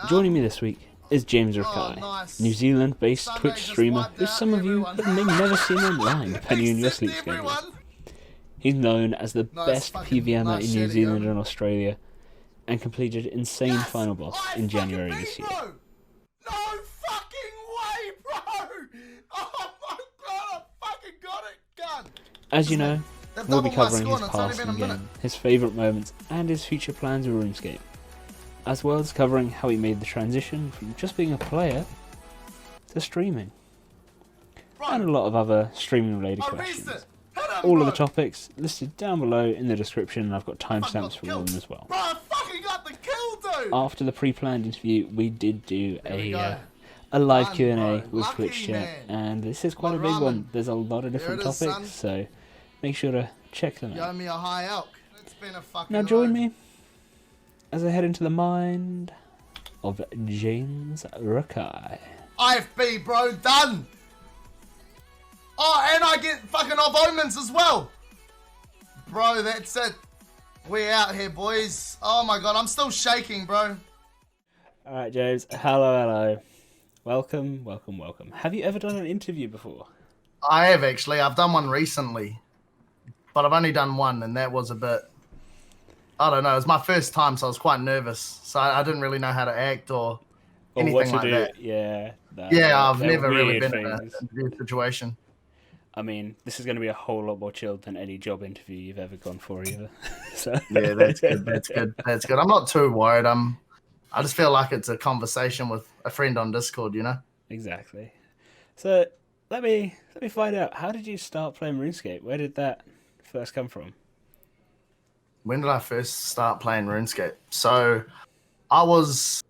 Joining me this week is James Rakei, New Zealand-based Twitch streamer who some of you have maybe never seen online, depending on your sleep schedule. He's known as the best PvMer in New Zealand and Australia, and completed insane final boss in January this year. No fucking way, bro! Oh my god, I fucking got it, gun! As you know, we'll be covering his past in game, his favourite moments, and his future plans with Runescape, as well as covering how he made the transition from just being a player to streaming, and a lot of other streaming related questions. All of the topics listed down below in the description, and I've got timestamps for all of them as well. Bro, I fucking got the kill, dude! After the pre-planned interview, we did do a live Q&A with Twitch chat, and this is quite a big one. There's a lot of different topics, so make sure to check them out. You owe me a high elk. It's been a fucking Now join me as I head into the mind of James Rakei. IFB, bro, done! Oh, and I get fucking off omens as well! Bro, that's it. We're out here, boys. Oh my god, I'm still shaking, bro. Alright, James. Hello. Welcome. Have you ever done an interview before? I have, actually. I've done one recently. But I've only done one, and that was a bit... I don't know. It was my first time, so I was quite nervous. So I didn't really know how to act or anything what to like do. that. Yeah. I've never really been in an interview situation. I mean, this is going to be a whole lot more chilled than any job interview you've ever gone for either. So. Yeah, that's good. I'm not too worried. I just feel like it's a conversation with a friend on Discord, you know? Exactly. So let me find out, how did you start playing RuneScape? Where did that first come from? When did I first start playing RuneScape? So I was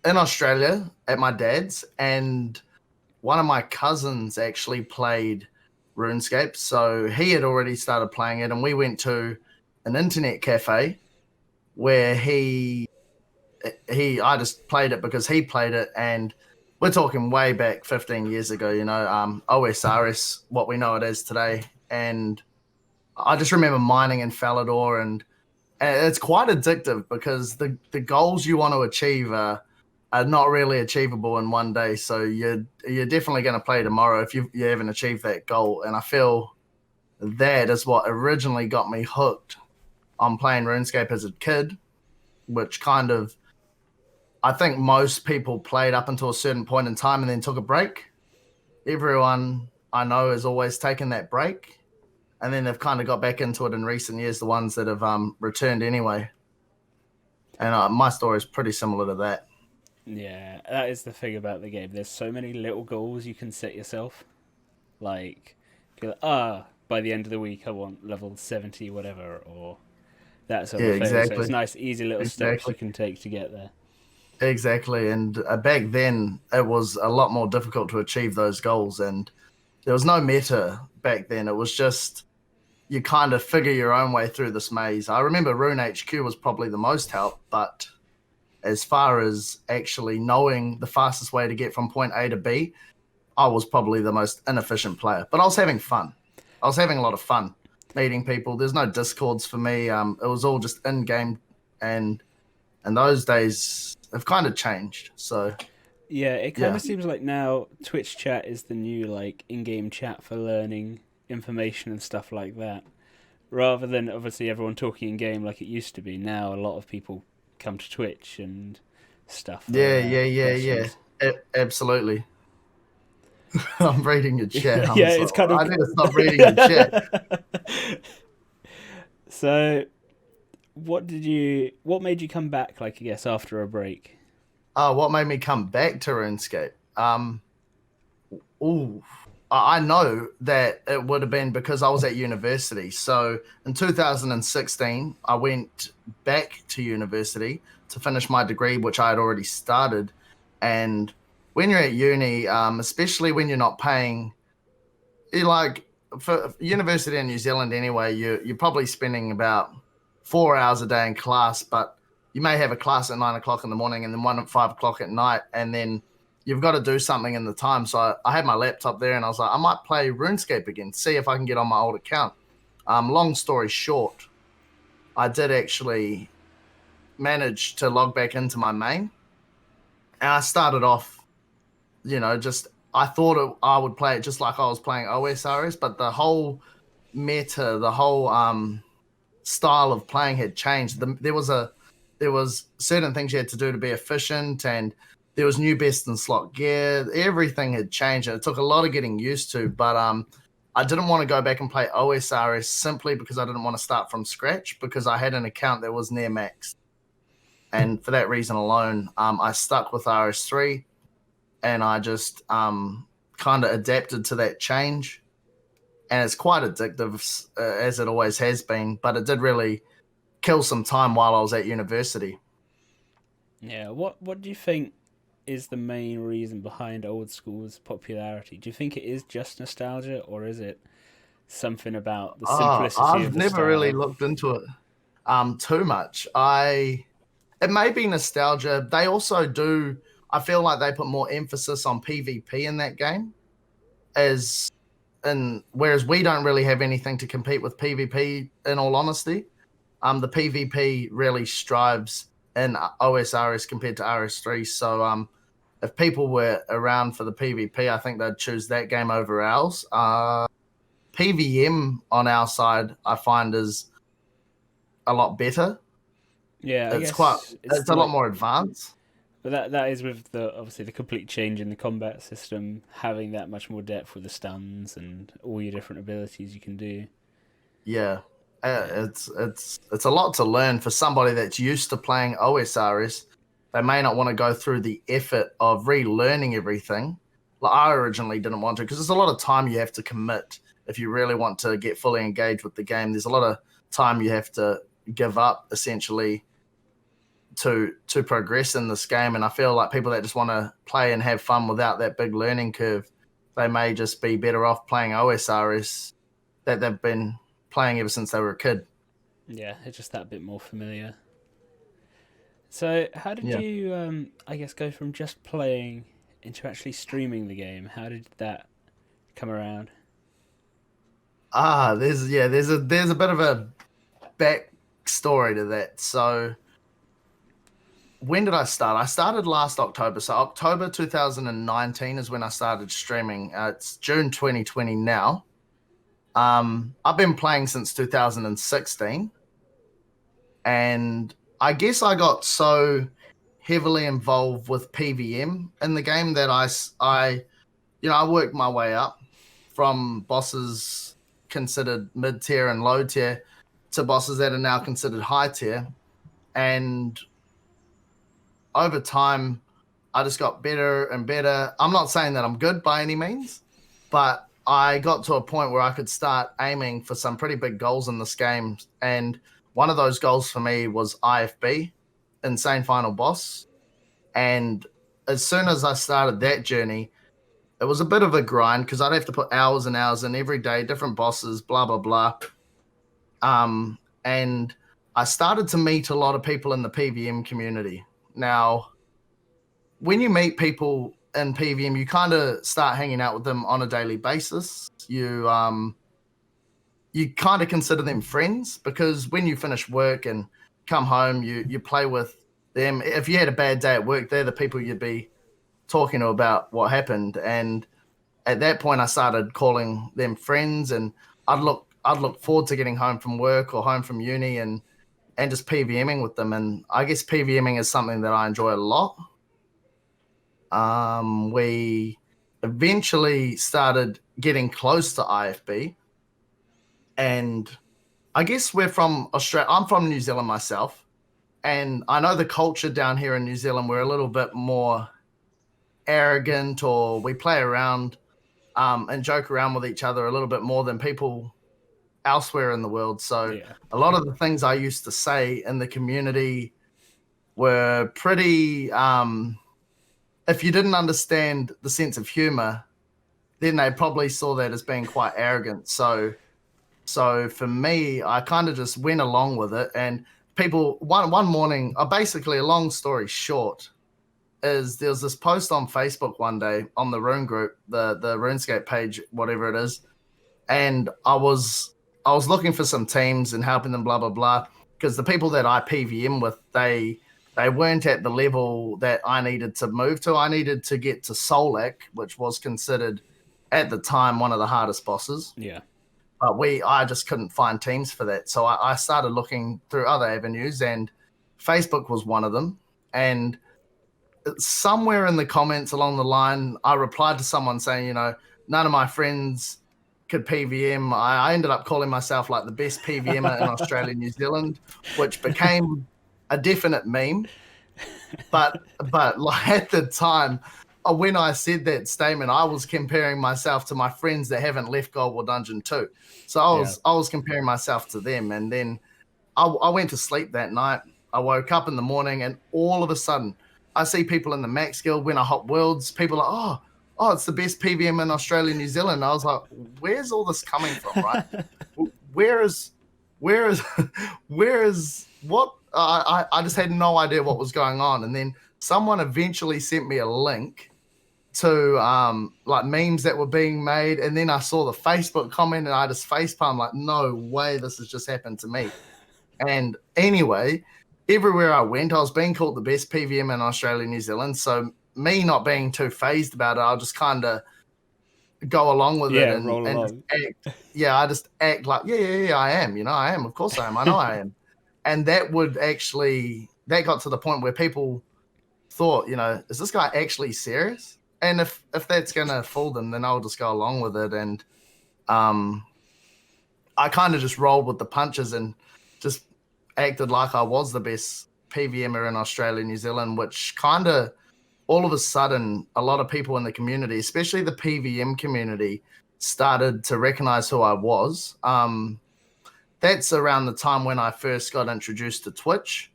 in Australia at my dad's, and one of my cousins actually played RuneScape. So he had already started playing it, and we went to an internet cafe where I just played it because he played it, and we're talking way back 15 years ago, you know, OSRS, what we know it as today. And I just remember mining in Falador, and it's quite addictive because the goals you want to achieve are not really achievable in one day. So you're definitely going to play tomorrow if you haven't achieved that goal. And I feel that is what originally got me hooked on playing RuneScape as a kid, which kind of, I think most people played up until a certain point in time and then took a break. Everyone I know has always taken that break, and then they've kind of got back into it in recent years, the ones that have returned anyway. And my story is pretty similar to that. Yeah, that is the thing about the game. There's so many little goals you can set yourself. Like, by the end of the week I want level 70 whatever, or that sort of thing. Exactly. So it's nice, easy little steps you can take to get there. Exactly. And back then it was a lot more difficult to achieve those goals, and there was no meta back then. It was just, you kind of figure your own way through this maze. I remember Rune HQ was probably the most help, but as far as actually knowing the fastest way to get from point A to B, I was probably the most inefficient player. But I was having fun. I was having a lot of fun meeting people. There's no Discords for me. It was all just in-game, and those days have kind of changed. So yeah, it kind of seems like now Twitch chat is the new like in-game chat for learning information and stuff like that, rather than obviously everyone talking in game like it used to be. Now a lot of people come to Twitch and stuff. Yeah. Absolutely. I'm reading your chat. It's kind of. I need to stop reading your chat. So, what made you come back? Like, I guess after a break. What made me come back to RuneScape? I know that it would have been because I was at university. So in 2016, I went back to university to finish my degree, which I had already started. And when you're at uni, especially when you're not paying, for university in New Zealand anyway, you're probably spending about 4 hours a day in class, but you may have a class at 9 o'clock in the morning and then one at 5 o'clock at night, and then you've got to do something in the time. So I had my laptop there, and I was like, I might play RuneScape again, see if I can get on my old account. Long story short, I did actually manage to log back into my main, And I started off, just I thought I would play it just like I was playing OSRS, but the whole meta, the whole style of playing had changed. There was certain things you had to do to be efficient, and there was new best in slot gear. Everything had changed, and it took a lot of getting used to. But I didn't want to go back and play OSRS simply because I didn't want to start from scratch, because I had an account that was near max, and for that reason alone, I stuck with RS3, and I just kind of adapted to that change. And it's quite addictive, as it always has been, but it did really kill some time while I was at university. Yeah, what do you think is the main reason behind old school's popularity? Do you think it is just nostalgia, or is it something about the simplicity of I've the never really style? looked into it too much. It may be nostalgia. They also do. I feel like they put more emphasis on PvP in that game, as and whereas we don't really have anything to compete with PvP. In all honesty, the PvP really strives in OSRS compared to RS3. So if people were around for the PvP, I think they'd choose that game over ours. PvM on our side, I find, is a lot better. Yeah, I It's quite, guess it's it's a lot like, more advanced. but that is with the obviously the complete change in the combat system, having that much more depth with the stuns and all your different abilities you can do. Yeah, Yeah, it's a lot to learn for somebody that's used to playing OSRS. They may not want to go through the effort of relearning everything. Like I originally didn't want to, because there's a lot of time you have to commit if you really want to get fully engaged with the game. There's a lot of time you have to give up essentially to progress in this game. And I feel like people that just want to play and have fun without that big learning curve, they may just be better off playing OSRS that they've been playing ever since they were a kid. yeah, it's just that bit more familiar. So, how did Yeah. you, I guess, go from just playing into actually streaming the game? How did that come around? There's a bit of a back story to that. So when did I start? I started last October. So October 2019 is when I started streaming. It's June 2020 now. I've been playing since 2016, and I guess I got so heavily involved with PVM in the game that I worked my way up from bosses considered mid tier and low tier to bosses that are now considered high tier. And over time, I just got better and better. I'm not saying that I'm good by any means, but I got to a point where I could start aiming for some pretty big goals in this game. And one of those goals for me was IFB, Insane Final Boss. And as soon as I started that journey, it was a bit of a grind because I'd have to put hours and hours in every day, different bosses, blah, blah, blah. And I started to meet a lot of people in the PVM community. Now, when you meet people in PVM, you kind of start hanging out with them on a daily basis. You kind of consider them friends, because when you finish work and come home, you play with them. If you had a bad day at work, they're the people you'd be talking to about what happened. And at that point, I started calling them friends, and I'd look forward to getting home from work or home from uni and just PVMing with them. And I guess PVMing is something that I enjoy a lot. We eventually started getting close to IFB, and I guess we're from Australia. I'm from New Zealand myself, and I know the culture down here in New Zealand, we're a little bit more arrogant, or we play around and joke around with each other a little bit more than people elsewhere in the world. So Yeah, a lot of the things I used to say in the community were pretty. If you didn't understand the sense of humor, then they probably saw that as being quite arrogant. So for me, I kind of just went along with it. And people, one morning, basically a long story short, is there was this post on Facebook one day on the Rune group, the Runescape page, whatever it is, and I was looking for some teams and helping them, blah blah blah, because the people that I PVM with, they they weren't at the level that I needed to move to. I needed to get to Solak, which was considered at the time one of the hardest bosses. Yeah. But I just couldn't find teams for that. So I started looking through other avenues, and Facebook was one of them. And somewhere in the comments along the line, I replied to someone saying, you know, none of my friends could PVM. I ended up calling myself like the best PVMer in Australia, New Zealand, which became a definite meme. But like at the time, when I said that statement, I was comparing myself to my friends that haven't left Gold War Dungeon 2. So I was comparing myself to them, and then I went to sleep that night. I woke up in the morning, and all of a sudden, I see people in the Max Guild win a Hot Worlds. People are oh, it's the best PVM in Australia, New Zealand. I was like, where's all this coming from, right? where is what? I just had no idea what was going on, and then someone eventually sent me a link to like memes that were being made, and then I saw the Facebook comment, and I just facepalmed like, no way, this has just happened to me. And anyway, everywhere I went, I was being called the best PVM in Australia, New Zealand. So me not being too phased about it, I'll just kind of go along with it and just act. Yeah, I just act like, yeah, I am. You know, I am. Of course I am. I know I am. And that got to the point where people thought, you know, is this guy actually serious? And if that's gonna fool them, then I'll just go along with it. And I kind of just rolled with the punches and just acted like I was the best PVMer in Australia, New Zealand, which kind of all of a sudden, a lot of people in the community, especially the PVM community, started to recognize who I was. That's around the time when I first got introduced to Twitch.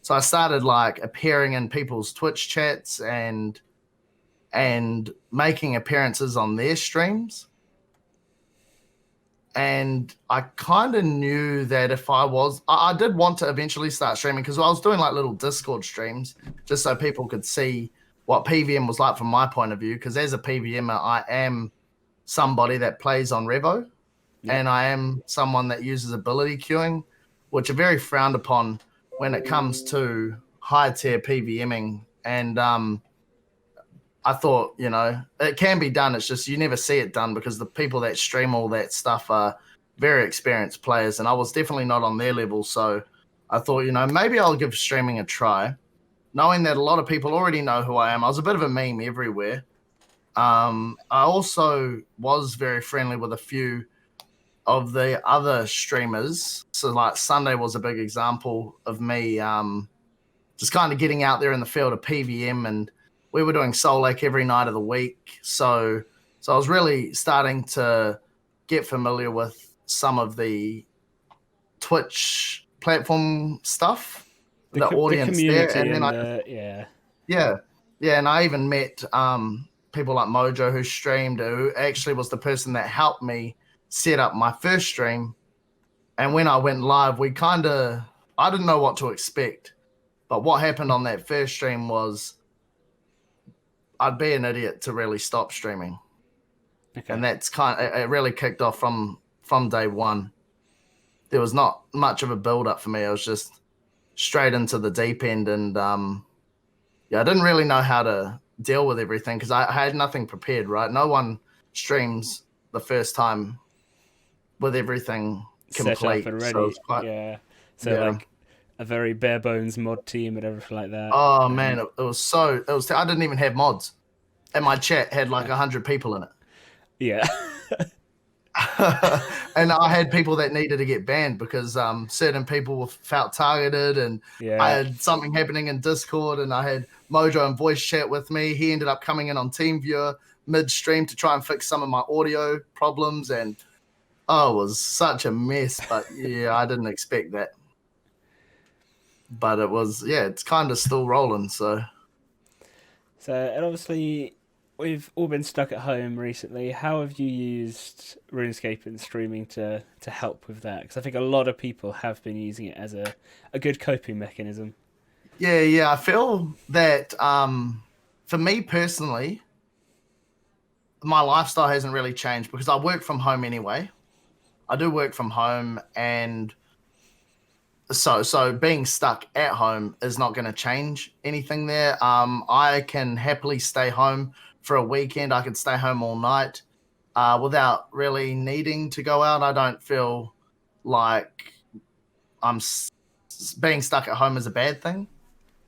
So I started like appearing in people's Twitch chats and making appearances on their streams. And I kind of knew that if I did want to eventually start streaming, because I was doing like little Discord streams just so people could see what PVM was like from my point of view. Because as a PVMer, I am somebody that plays on Revo, and I am someone that uses ability queuing, which are very frowned upon when it comes to high tier PVMing. And I thought, you know, it can be done. It's just you never see it done because the people that stream all that stuff are very experienced players, and I was definitely not on their level. So I thought, you know, maybe I'll give streaming a try, knowing that a lot of people already know who I am. I was a bit of a meme everywhere. I also was very friendly with a few of the other streamers. So like Sunday was a big example of me just kind of getting out there in the field of PVM, and we were doing Solak every night of the week. So I was really starting to get familiar with some of the Twitch platform stuff, the audience there. And then and I even met people like Mojo who streamed, who actually was the person that helped me set up my first stream. And when I went live, I didn't know what to expect. But what happened on that first stream was I'd be an idiot to really stop streaming. Okay. And that's it really kicked off from day one. There was not much of a build up for me. I was just straight into the deep end, and I didn't really know how to deal with everything because I had nothing prepared, right? No one streams the first time with everything complete. Set up and ready. So like a very bare bones mod team and everything like that. Oh man, it was I didn't even have mods, and my chat had like 100 people in it. Yeah. And I had people that needed to get banned because certain people felt targeted, and I had something happening in Discord, and I had Mojo in voice chat with me. He ended up coming in on TeamViewer mid-stream to try and fix some of my audio problems, and it was such a mess. But yeah, I didn't expect that. But it was, it's kind of still rolling. So, and obviously, we've all been stuck at home recently. How have you used RuneScape and streaming to help with that? Because I think a lot of people have been using it as a good coping mechanism. Yeah. I feel that for me personally, my lifestyle hasn't really changed because I work from home anyway. I do work from home, and so being stuck at home is not going to change anything there. I can happily stay home for a weekend. I could stay home all night without really needing to go out. I don't feel like being stuck at home is a bad thing.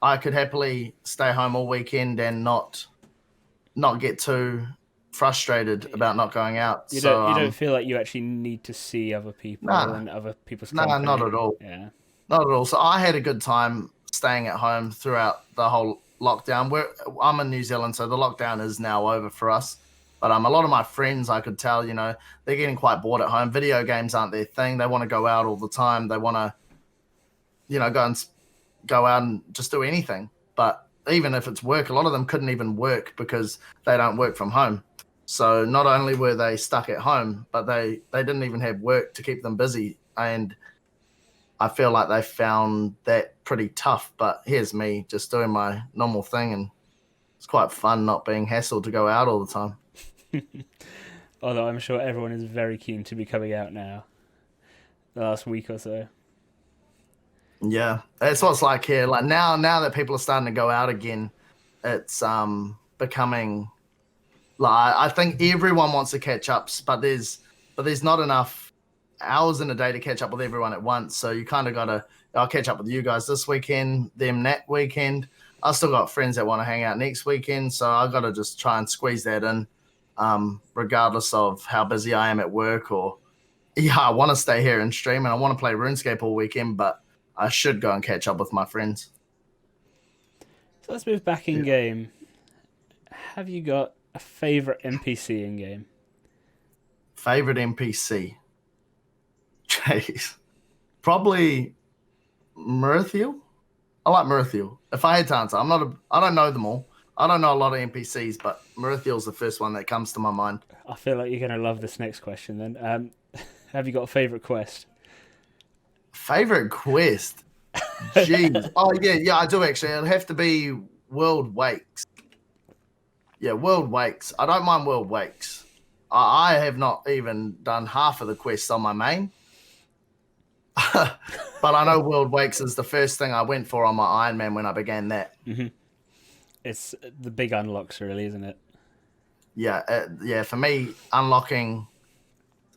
I could happily stay home all weekend and not get too frustrated about not going out. You so don't feel like you actually need to see other people and other people's company. not at all. Yeah. Not at all. So I had a good time staying at home throughout the whole lockdown. I'm in New Zealand, so the lockdown is now over for us. But a lot of my friends, I could tell, they're getting quite bored at home. Video games aren't their thing. They want to go out all the time. They want to, go out and just do anything. But even if it's work, a lot of them couldn't even work because they don't work from home. So not only were they stuck at home, but they didn't even have work to keep them busy. And I feel like they found that pretty tough. But here's me just doing my normal thing, and it's quite fun not being hassled to go out all the time. Although I'm sure everyone is very keen to be coming out now. The last week or so. Yeah, that's what it's like here. Like now that people are starting to go out again, it's becoming like I think everyone wants to catch up, but there's not enough hours in a day to catch up with everyone at once. So you kind of gotta. I'll catch up with you guys this weekend, them that weekend. I still got friends that want to hang out next weekend, so I gotta just try and squeeze that in, regardless of how busy I am at work or. Yeah, I want to stay here and stream, and I want to play RuneScape all weekend, but I should go and catch up with my friends. So let's move back in game. Have you got a favourite NPC in game? Favorite NPC? Jeez. Probably Mirthiel. I like Mirthiel. If I had to answer, I don't know them all. I don't know a lot of NPCs, but Mirthiel's the first one that comes to my mind. I feel like you're going to love this next question then. Have you got a favourite quest? Favorite quest? Jeez. Oh, yeah, I do actually. It'll have to be World Wakes. Yeah, World Wakes. I don't mind World Wakes. I have not even done half of the quests on my main. But I know World Wakes is the first thing I went for on my Ironman when I began that. Mm-hmm. It's the big unlocks, really, isn't it? Yeah. For me, unlocking...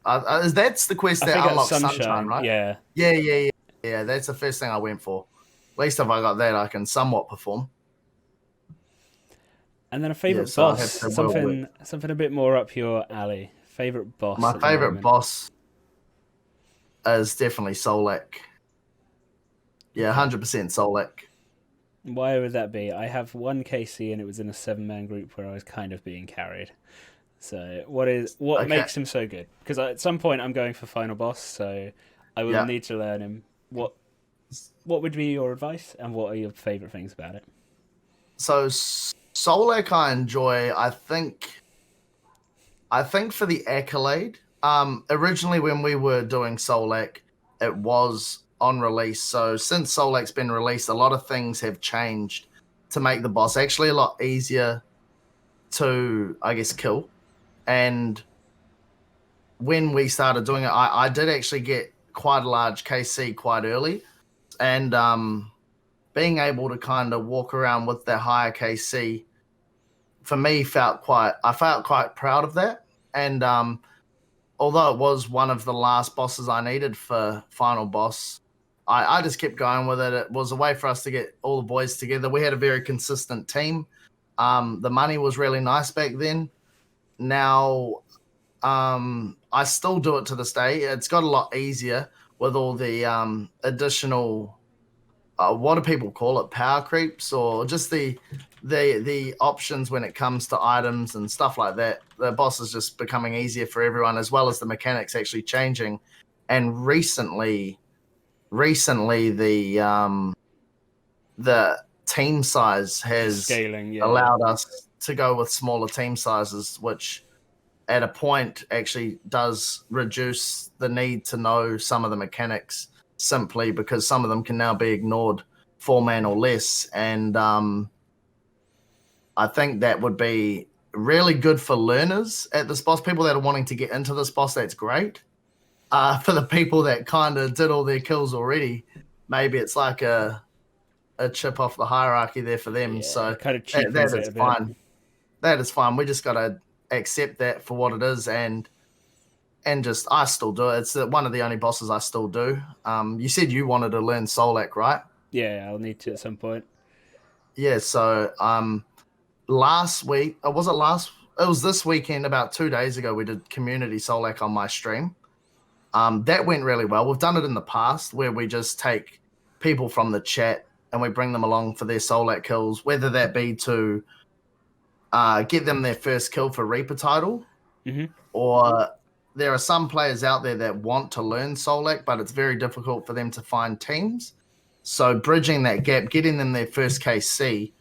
that's the quest that unlocks Sunshine, right? Yeah. Yeah. That's the first thing I went for. At least if I got that, I can somewhat perform. And then a favourite boss, something a bit more up your alley. Favourite boss. My favourite boss is definitely Solak. Yeah, 100% Solak. Why would that be? I have one KC and it was in a 7-man group where I was kind of being carried. So what makes him so good? Because at some point I'm going for final boss, so I will need to learn him. What would be your advice, and what are your favourite things about it? So Solak I enjoy. I think for the accolade. Originally when we were doing Solak, it was on release. So since Solak's been released, a lot of things have changed to make the boss actually a lot easier to, I guess, kill. And when we started doing it, I did actually get quite a large KC quite early. And being able to kind of walk around with that higher KC, for me, I felt quite proud of that. And although it was one of the last bosses I needed for final boss, I just kept going with it. It was a way for us to get all the boys together. We had a very consistent team. The money was really nice back then. Now, I still do it to this day. It's got a lot easier with all the additional, what do people call it, power creeps, or just the options when it comes to items and stuff like that. The boss is just becoming easier for everyone, as well as the mechanics actually changing. And recently the team size has allowed us to go with smaller team sizes, which at a point actually does reduce the need to know some of the mechanics, simply because some of them can now be ignored 4-man or less. And I think that would be really good for learners at this boss. People that are wanting to get into this boss, that's great. For the people that kind of did all their kills already, maybe it's like a chip off the hierarchy there for them. Yeah, So kind of that cheapens it is a bit. fine. That is fine. We just gotta accept that for what it is, and just I still do it. It's one of the only bosses I still do. You said you wanted to learn Solak, right? Yeah, I'll need to at some point. Yeah. So last week, was it last? It was this weekend. About 2 days ago, we did community Solak on my stream. That went really well. We've done it in the past where we just take people from the chat and we bring them along for their Solak kills, whether that be to get them their first kill for Reaper title, or there are some players out there that want to learn Solak, but it's very difficult for them to find teams. So bridging that gap, getting them their first KC,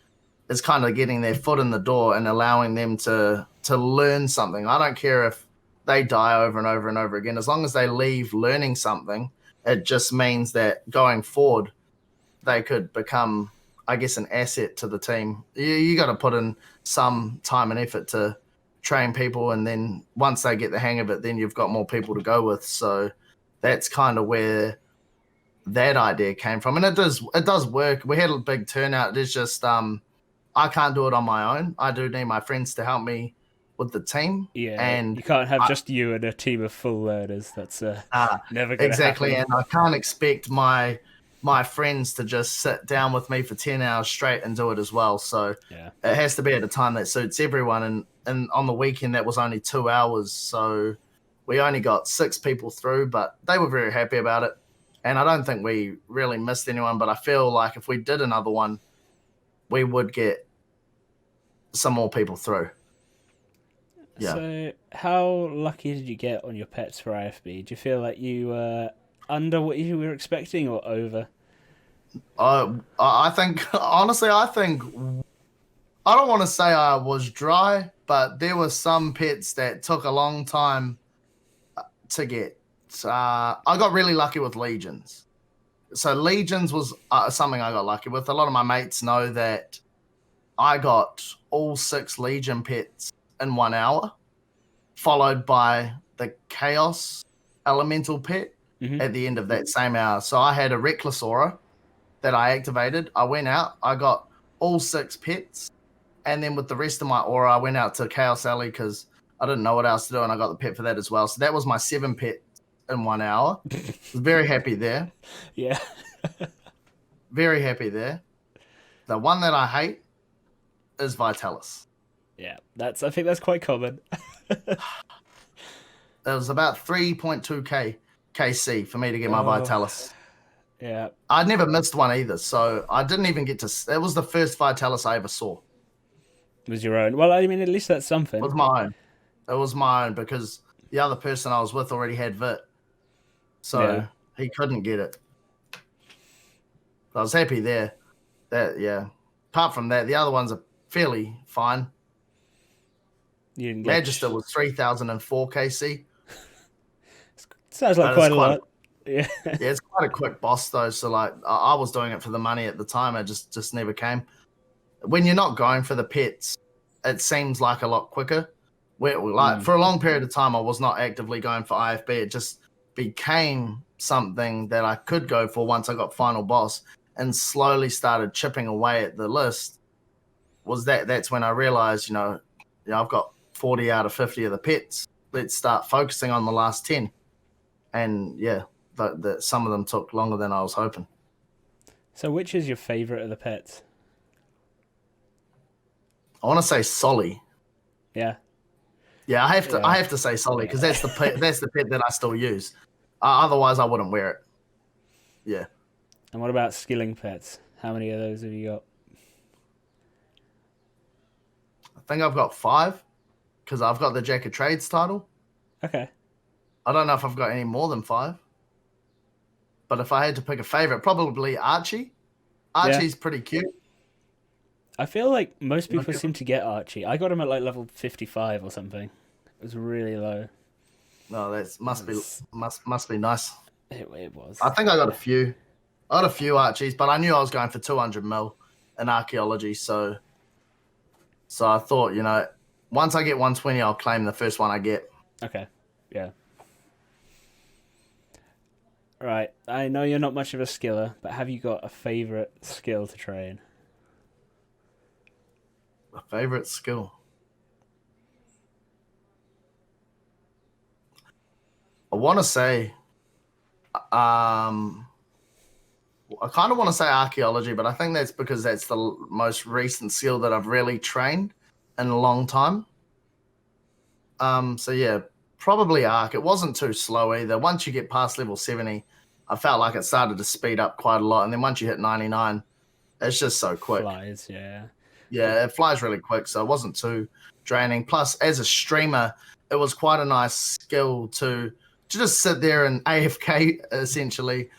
is kind of getting their foot in the door and allowing them to learn something. I don't care if they die over and over and over again. As long as they leave learning something, it just means that going forward, they could become, I guess, an asset to the team. You got to put in some time and effort to train people, and then once they get the hang of it, then you've got more people to go with. So that's kind of where that idea came from, and it does work. We had a big turnout. It's just I can't do it on my own. I do need my friends to help me with the team. Yeah, And you can't have just you and a team of full learners. That's never going to exactly. happen. And I can't expect my friends to just sit down with me for 10 hours straight and do it as well. So Yeah. it has to be at a time that suits everyone. And on the weekend, that was only 2 hours. So we only got 6 people through, but they were very happy about it. And I don't think we really missed anyone, but I feel like if we did another one, we would get some more people through. Yeah. So, how lucky did you get on your pets for IFB? Do you feel like you were under what you were expecting or over? I think, honestly, I don't want to say I was dry, but there were some pets that took a long time to get. I got really lucky with Legions. So Legions was something I got lucky with. A lot of my mates know that I got all 6 Legion pets in 1 hour, followed by the Chaos Elemental pet at the end of that same hour. So I had a Reckless Aura that I activated. I went out, I got all 6 pets, and then with the rest of my aura, I went out to Chaos Alley because I didn't know what else to do, and I got the pet for that as well. So that was my 7 pets in 1 hour. Was very happy there. Yeah. Very happy there. The one that I hate is Vitalis. Yeah, I think that's quite common. It was about 3.2k KC for me to get my Vitalis. Yeah. I'd never missed one either, so I didn't even get to. It was the first Vitalis I ever saw. It was your own. Well, I mean, at least that's something. It was my own. It was my own because the other person I was with already had Vit. So he couldn't get it. I was happy there. Apart from that, the other ones are fairly fine. You didn't get Magister was 3004 KC. Sounds like quite a lot. Yeah. Yeah, it's quite a quick boss though. So like, I was doing it for the money at the time. I just never came. When you're not going for the pets, it seems like a lot quicker. For a long period of time, I was not actively going for IFB. It just became something that I could go for once I got final boss and slowly started chipping away at the list. That's when I realized, I've got 40 out of 50 of the pets. Let's start focusing on the last 10. And yeah, some of them took longer than I was hoping. So which is your favorite of the pets? I want to say Solly. Yeah. Yeah, I have to say Solly because that's the pet that I still use. Otherwise, I wouldn't wear it. Yeah. And what about skilling pets? How many of those have you got? I think I've got 5 because I've got the Jack of Trades title. Okay. I don't know if I've got any more than 5. But if I had to pick a favorite, probably Archie. Archie's pretty cute. I feel like most people seem to get Archie. I got him at like level 55 or something. It was really low. No, that must be nice. It was. I think I got a few. I got a few Archies, but I knew I was going for 200 mil in archaeology, so I thought, once I get 120, I'll claim the first one I get. Okay. Yeah. Right, I know you're not much of a skiller, but have you got a favourite skill to train? My favorite skill. I want to say, I kind of want to say archaeology, but I think that's because that's the most recent skill that I've really trained in a long time. So yeah, probably arc. It wasn't too slow either. Once you get past level 70, I felt like it started to speed up quite a lot. And then once you hit 99, it's just so quick. Flies, yeah. Yeah, it flies really quick, so it wasn't too draining. Plus, as a streamer, it was quite a nice skill to just sit there and AFK essentially,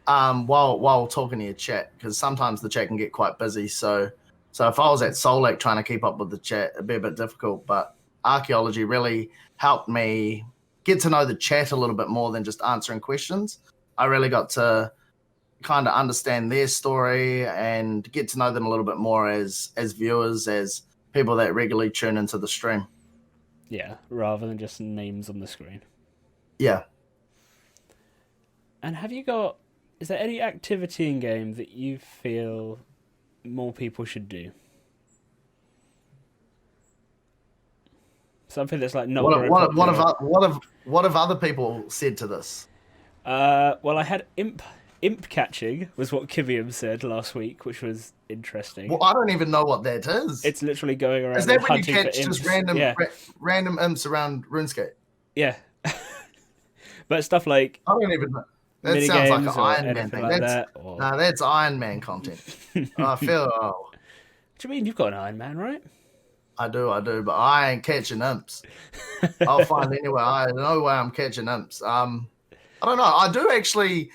while talking to your chat, because sometimes the chat can get quite busy. So if I was at Solak trying to keep up with the chat, it'd be a bit difficult. But archaeology really helped me get to know the chat a little bit more than just answering questions. I really got to kind of understand their story and get to know them a little bit more as viewers, as people that regularly tune into the stream. Yeah, rather than just names on the screen. Yeah. And is there any activity in game that you feel more people should do? Something that's like not very popular. What have other people said to this? Well, I had imp catching was what PvM said last week, which was interesting. Well, I don't even know what that is. It's literally going around. Is that when you hunting catch for imps. just random Yeah. random imps around RuneScape? Yeah. But stuff like I don't even know. That mini sounds like games an or Iron Man anything thing. like that. Or... No, that's Iron Man content. I feel. What do you mean? You've got an Iron Man, right? I do, but I ain't catching imps. I'll find anywhere. I no way I'm catching imps. I don't know. I do actually.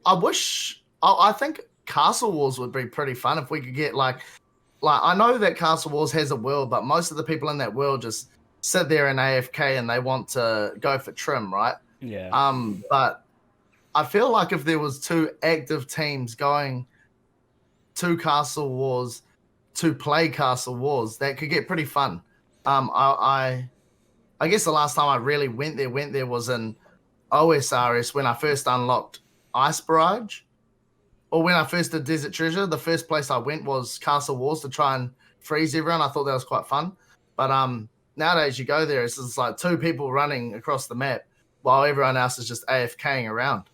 I think Castle Wars would be pretty fun if we could get like I know that Castle Wars has a world, but most of the people in that world just sit there in AFK and they want to go for trim, right? Yeah. But I feel like if there was two active teams going to Castle Wars to play Castle Wars, that could get pretty fun. I guess the last time I really went there was in OSRS when I first unlocked Ice Barrage, or when I first did Desert Treasure. The first place I went was Castle Wars to try and freeze everyone. I thought that was quite fun. But nowadays you go there, it's just like two people running across the map while everyone else is just AFKing around.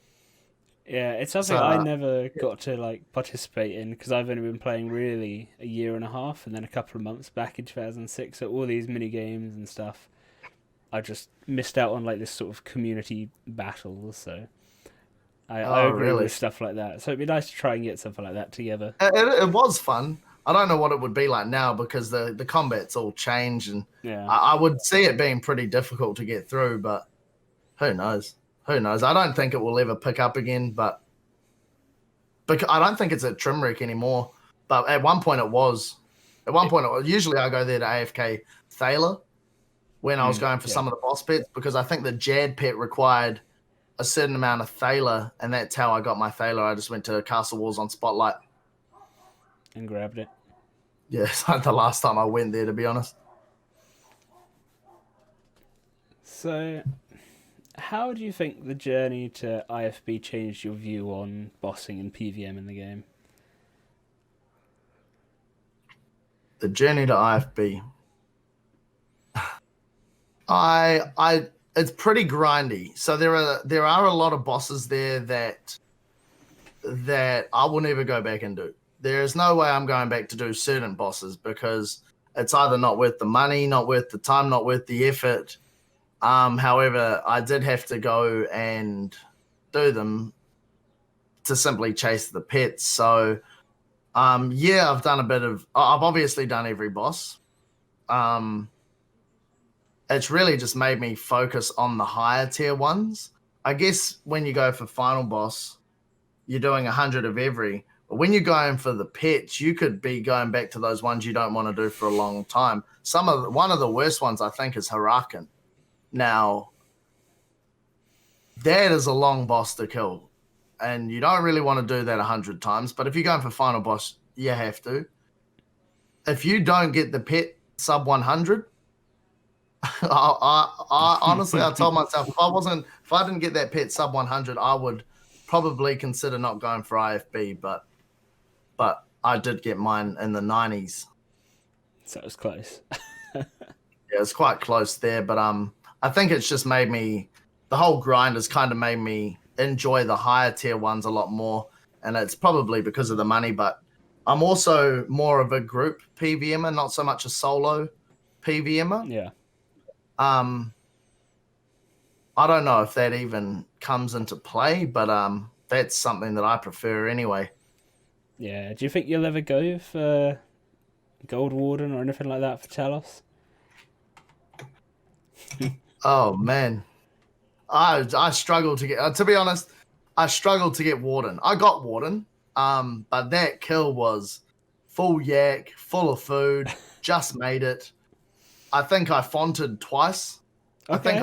Yeah, it's something I never got to like participate in because I've only been playing really a year and a half and then a couple of months back in 2006. So all these mini games and stuff, I just missed out on like this sort of community battle. So I agree with stuff like that. So it'd be nice to try and get something like that together. It was fun. I don't know what it would be like now because the combat's all changed, and yeah, I would see it being pretty difficult to get through. But who knows? Who knows? I don't think it will ever pick up again, but I don't think it's at Trimwreck anymore. But at one point it was. Usually I go there to AFK Thaler when I was going for some of the boss pets because I think the Jad pet required a certain amount of Thaler, and that's how I got my Thaler. I just went to Castle Wars on Spotlight. And grabbed it. Yeah, it's like the last time I went there, to be honest. So... how do you think the journey to IFB changed your view on bossing and PvM in the game? The journey to IFB. It's pretty grindy. So there are a lot of bosses there that I will never go back and do. There is no way I'm going back to do certain bosses because it's either not worth the money, not worth the time, not worth the effort. However, I did have to go and do them to simply chase the pets. So, yeah, I've obviously done every boss. It's really just made me focus on the higher tier ones. I guess when you go for final boss, you're doing 100 of every. But when you're going for the pets, you could be going back to those ones you don't want to do for a long time. One of the worst ones I think is Hurakan. Now, that is a long boss to kill, and you don't really want to do that 100 times, but if you're going for final boss, you have to. If you don't get the pet sub 100, I honestly, I told myself if I didn't get that pet sub 100, I would probably consider not going for IFB, but I did get mine in the 90s. So it was close. Yeah, it's quite close there, but I think it's just made me, the whole grind has kind of made me enjoy the higher tier ones a lot more, and it's probably because of the money, but I'm also more of a group PvMer, not so much a solo PvMer. Yeah. I don't know if that even comes into play, but that's something that I prefer anyway. Yeah. Do you think you'll ever go for Gold Warden or anything like that for Talos? Oh man, I struggled to get. To be honest, I struggled to get Warden. I got Warden, but that kill was full yak, full of food. Just made it. I think I fonted twice. Okay. I think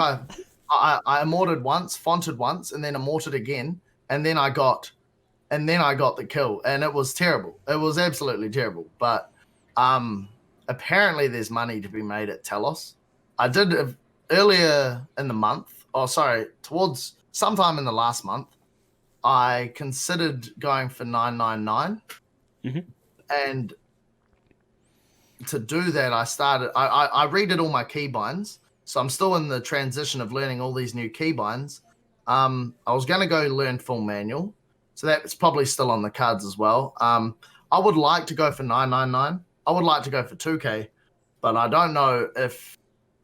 I immorted once, fonted once, and then immorted again, and then I got the kill, and it was terrible. It was absolutely terrible. But apparently there's money to be made at Talos. I did earlier in the month, towards sometime in the last month, I considered going for 999. And to do that, I redid all my keybinds. So I'm still in the transition of learning all these new keybinds. I was going to go learn full manual. So that's probably still on the cards as well. I would like to go for 999. I would like to go for 2K, but I don't know if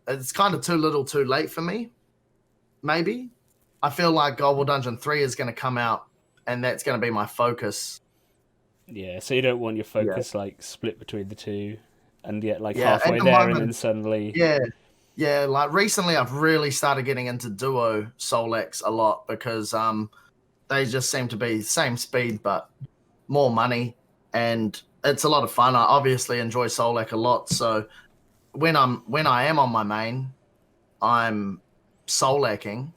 it's kind of too little too late for me. Maybe. I feel like Gold War Dungeon 3 is going to come out, and that's going to be my focus. Yeah, so you don't want your focus like split between the two and get like Yeah, halfway at the there moment, and then suddenly... Yeah, like recently I've really started getting into duo Solaks a lot because they just seem to be same speed but more money, and it's a lot of fun. I obviously enjoy Solak a lot, so when I am on my main, I'm Solaking.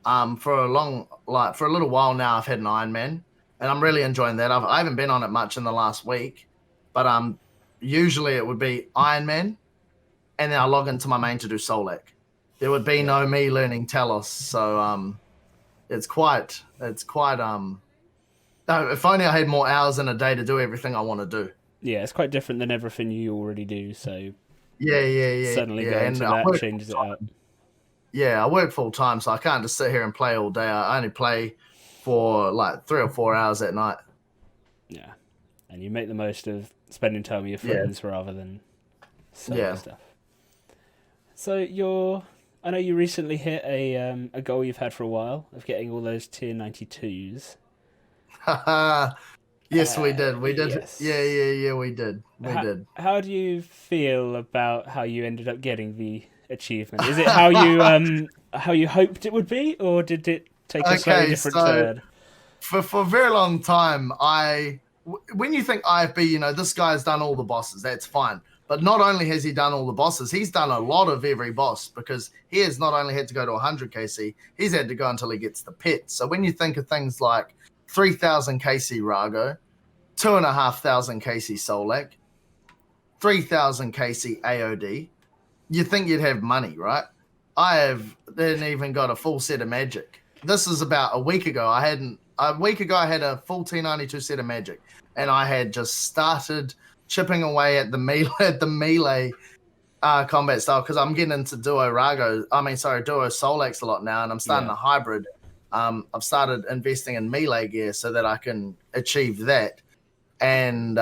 For a little while now I've had an Ironman, and I'm really enjoying that. I haven't been on it much in the last week, but usually it would be Ironman, and then I log into my main to do Solak. There would be no me learning Talos, so it's quite no, if only I had more hours in a day to do everything I want to do. Yeah, it's quite different than everything you already do, so Yeah. suddenly going And to that changes it up. Yeah, I work full time, so I can't just sit here and play all day. I only play for like 3 or 4 hours at night. Yeah, and you make the most of spending time with your friends rather than solo stuff. So I know you recently hit a goal you've had for a while of getting all those tier 92s. Yes, we did. We did. Yes. Yeah, we did. We did. How do you feel about how you ended up getting the achievement? Is it how you hoped it would be, or did it take a slightly different turn? For a very long time, when you think IFB, this guy's done all the bosses. That's fine. But not only has he done all the bosses, he's done a lot of every boss, because he has not only had to go to 100 KC, he's had to go until he gets the pit. So when you think of things like 3,000 KC Rago, 2,500 KC Solak, 3,000 KC AOD, you think you'd have money, right? Didn't even got a full set of magic. This is about a week ago. I had a full T92 set of magic, and I had just started chipping away at the melee combat style, because I'm getting into duo Solaks a lot now, and I'm starting a hybrid. I've started investing in melee gear so that I can achieve that. And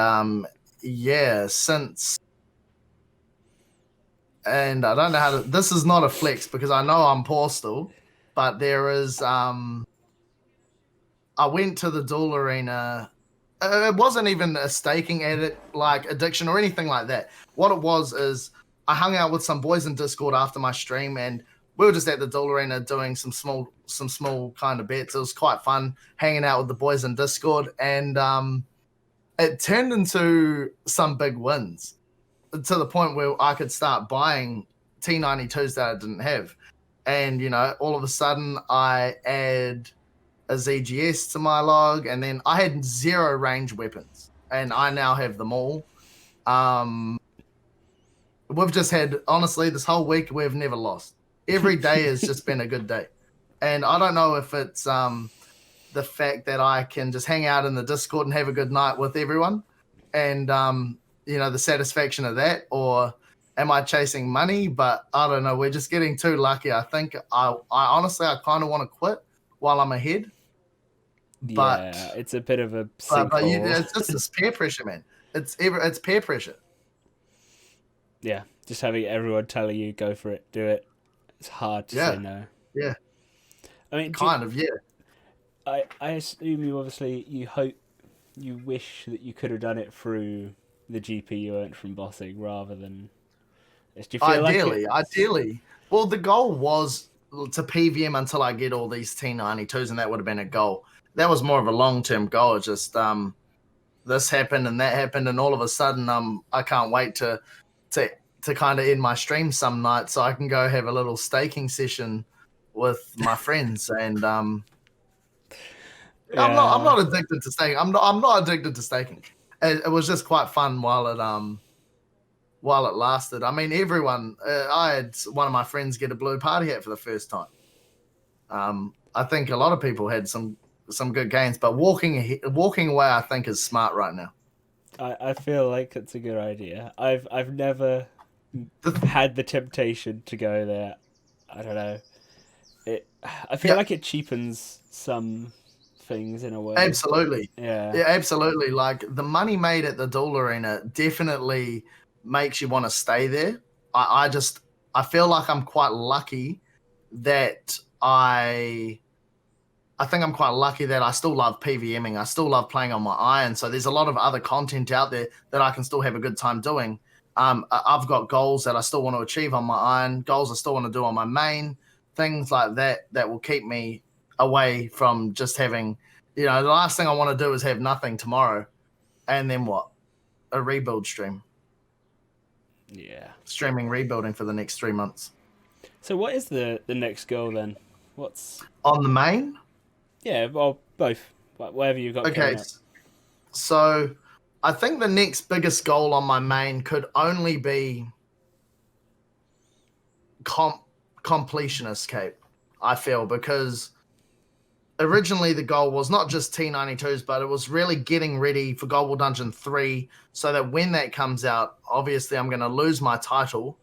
and I don't know how to. This is not a flex because I know I'm poor still, but there is. I went to the duel arena. It wasn't even a staking addiction or anything like that. What it was is I hung out with some boys in Discord after my stream, and we were just at the duel arena doing some small kind of bets. It was quite fun hanging out with the boys in Discord, and it turned into some big wins, to the point where I could start buying T92s that I didn't have. And, all of a sudden I add a ZGS to my log, and then I had 0 range weapons, and I now have them all. We've just had, honestly, this whole week, we've never lost. Every day has just been a good day. And I don't know if it's the fact that I can just hang out in the Discord and have a good night with everyone, and the satisfaction of that, or am I chasing money? But I don't know. We're just getting too lucky. I think I honestly I kind of want to quit while I'm ahead, but Yeah, it's a bit of a but sinkhole. it's just this peer pressure, man. It's peer pressure. Yeah, just having everyone telling you go for it, do it. It's hard to say Yeah, no. yeah, I mean, kind of, yeah. I assume you wish that you could have done it through the GP you earned from bossing rather than. Do you feel Ideally. Well, the goal was to PVM until I get all these T92s, and that would have been a goal. That was more of a long-term goal. It's just this happened and that happened, and all of a sudden, I can't wait to kind of end my stream some nights so I can go have a little staking session with my friends. And I'm not addicted to staking. I'm not addicted to staking. It was just quite fun while it lasted. I mean, everyone. I had one of my friends get a blue party hat for the first time. I think a lot of people had some good gains, but walking away, I think, is smart right now. I feel like it's a good idea. I've never had the temptation to go there. I don't know. I feel like it cheapens some things in a way. Absolutely. Yeah. Yeah, absolutely. Like the money made at the Duel Arena definitely makes you want to stay there. I feel like I'm quite lucky that I think I'm quite lucky that I still love PVMing. I still love playing on my iron. So there's a lot of other content out there that I can still have a good time doing. I've got goals that I still want to achieve on my iron, goals I still want to do on my main, things like that will keep me away from just having, the last thing I want to do is have nothing tomorrow. And then what? A rebuild stream. Yeah. Streaming rebuilding for the next 3 months. So what is the next goal then? What's on the main? Yeah, well, both. Whatever you've got. Okay, so I think the next biggest goal on my main could only be completion escape, I feel, because originally the goal was not just T92s, but it was really getting ready for Gold War Dungeon 3 so that when that comes out, obviously I'm going to lose my title.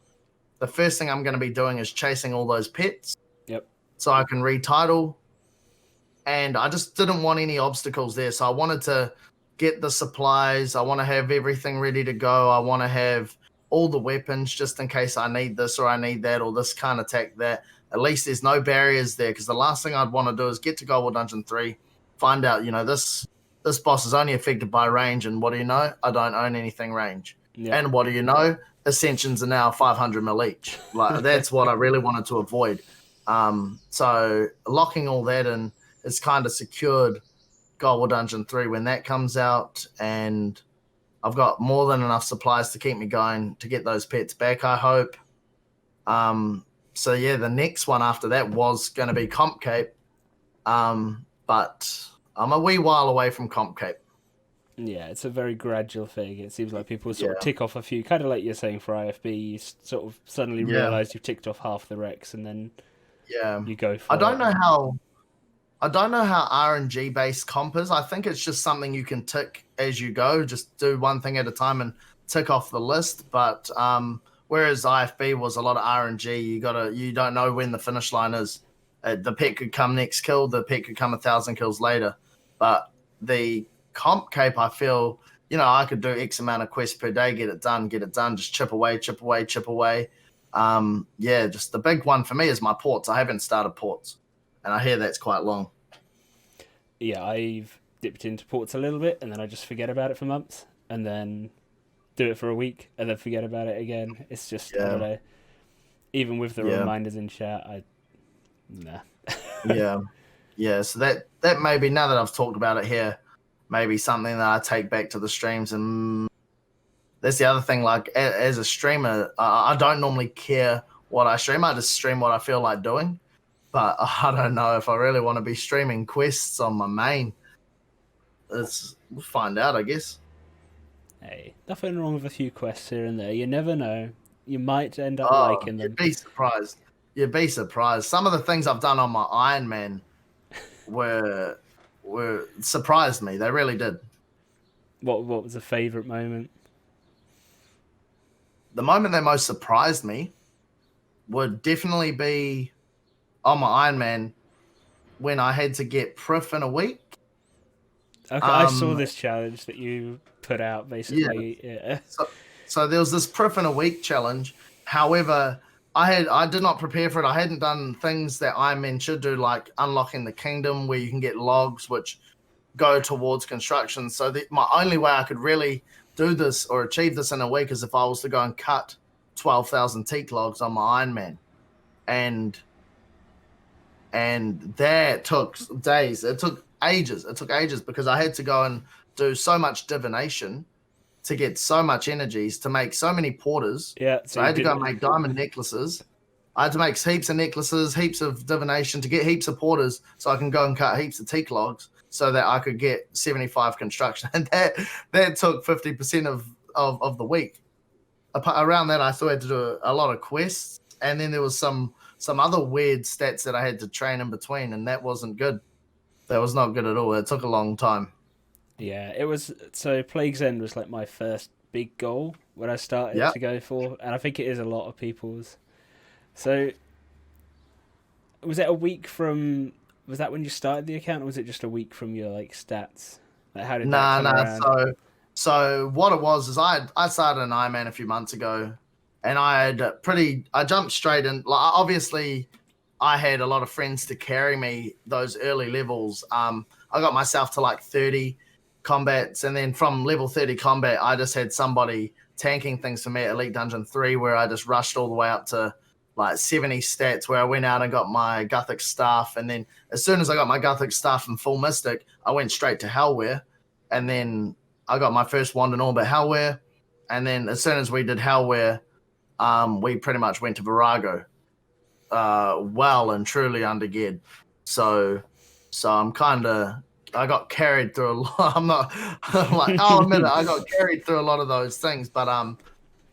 The first thing I'm going to be doing is chasing all those pets. Yep. So I can retitle. And I just didn't want any obstacles there. So I wanted to get the supplies. I want to have everything ready to go. I want to have all the weapons just in case I need this or I need that or this can't attack that. At least there's no barriers there, because the last thing I'd want to do is get to Gold War Dungeon 3, find out, this boss is only affected by range, and what do you know? I don't own anything range. Yep. And what do you know? Ascensions are now 500 mil each. Like that's what I really wanted to avoid. So locking all that in, it's kind of secured Gold War Dungeon 3 when that comes out, and I've got more than enough supplies to keep me going to get those pets back, I hope. So yeah, the next one after that was going to be Comp Cape, but I'm a wee while away from Comp Cape. Yeah, it's a very gradual thing. It seems like people sort of tick off a few, kind of like you're saying for IFB, you sort of suddenly realise you've ticked off half the Rex, and then you go for I don't know how RNG based comp is. I think it's just something you can tick as you go, just do one thing at a time and tick off the list. But whereas IFB was a lot of RNG, you don't know when the finish line is. The pet could come next kill, the pet could come 1,000 kills later. But the Comp Cape, I feel, I could do X amount of quests per day, get it done, just chip away. Just the big one for me is my ports. I haven't started ports, and I hear that's quite long. Yeah, I've dipped into ports a little bit, and then I just forget about it for months, and then do it for a week, and then forget about it again. It's just, I don't know. Even with the reminders in chat, nah. Yeah, so that may be, now that I've talked about it here, maybe something that I take back to the streams. And that's the other thing, like as a streamer, I don't normally care what I stream. I just stream what I feel like doing. But I don't know if I really want to be streaming quests on my main. We'll find out, I guess. Hey, nothing wrong with a few quests here and there. You never know. You might end up liking them. You'd be surprised. Some of the things I've done on my Ironman were surprised me. They really did. What was a favourite moment? The moment that most surprised me would definitely be on my Ironman when I had to get Proof in a week. Okay, I saw this challenge that you put out, Yeah. basically. Yeah. So there was this Proof in a week challenge. However, I did not prepare for it. I hadn't done things that Ironman should do, like unlocking the kingdom where you can get logs which go towards construction. So my only way I could really do this or achieve this in a week is if I was to go and cut 12,000 teak logs on my Ironman. And that took days. It took ages. It took ages because I had to go and do so much divination to get so much energies to make so many porters. Yeah. So I had to go and make diamond necklaces. I had to make heaps of necklaces, heaps of divination to get heaps of porters so I can go and cut heaps of teak logs so that I could get 75 construction. And that took 50% of the week. Around that, I still had to do a lot of quests. And then there was some other weird stats that I had to train in between, and that wasn't good. That was not good at all. It took a long time. Yeah, it was. So Plague's End was like my first big goal when I started to go for, and I think it is a lot of people's. So, was it a week from? Was that when you started the account, or was it just a week from your like stats? Like, how did that come around? So what it was is I started an Ironman a few months ago, and I jumped straight in. Like, obviously, I had a lot of friends to carry me those early levels. I got myself to like 30 combats, and then from level 30 combat, I just had somebody tanking things for me at Elite Dungeon 3, where I just rushed all the way up to like 70 stats, where I went out and got my Gothic staff, and then as soon as I got my Gothic staff and full Mystic, I went straight to Hellware, and then I got my first wand in Orbit Hellware, and then as soon as we did Hellware, we pretty much went to Virago, well and truly under geared. So I'm kind of, I got carried through a lot. I'm like, I'll admit it, I got carried through a lot of those things, but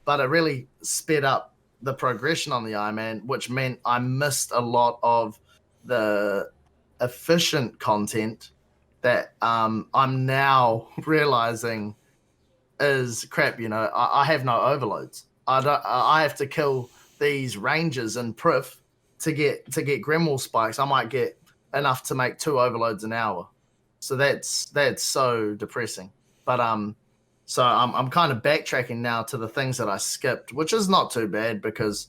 it really sped up the progression on the Ironman, which meant I missed a lot of the efficient content that I'm now realizing is crap. You know, I have no overloads. I have to kill these rangers in Proof to get Grimoire spikes. I might get enough to make 2 overloads an hour. So that's so depressing. But so I'm kind of backtracking now to the things that I skipped, which is not too bad because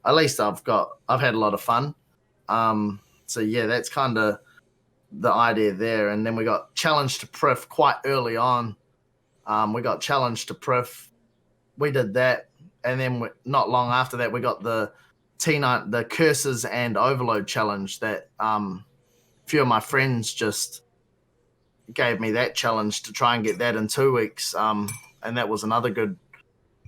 at least I've had a lot of fun. So yeah, that's kind of the idea there. And then we got challenged to Proof quite early on. We got challenged to Proof. We did that, and then not long after that, we got the T9, the Curses and Overload challenge that a few of my friends just gave me that challenge to try and get that in 2 weeks. And that was another good.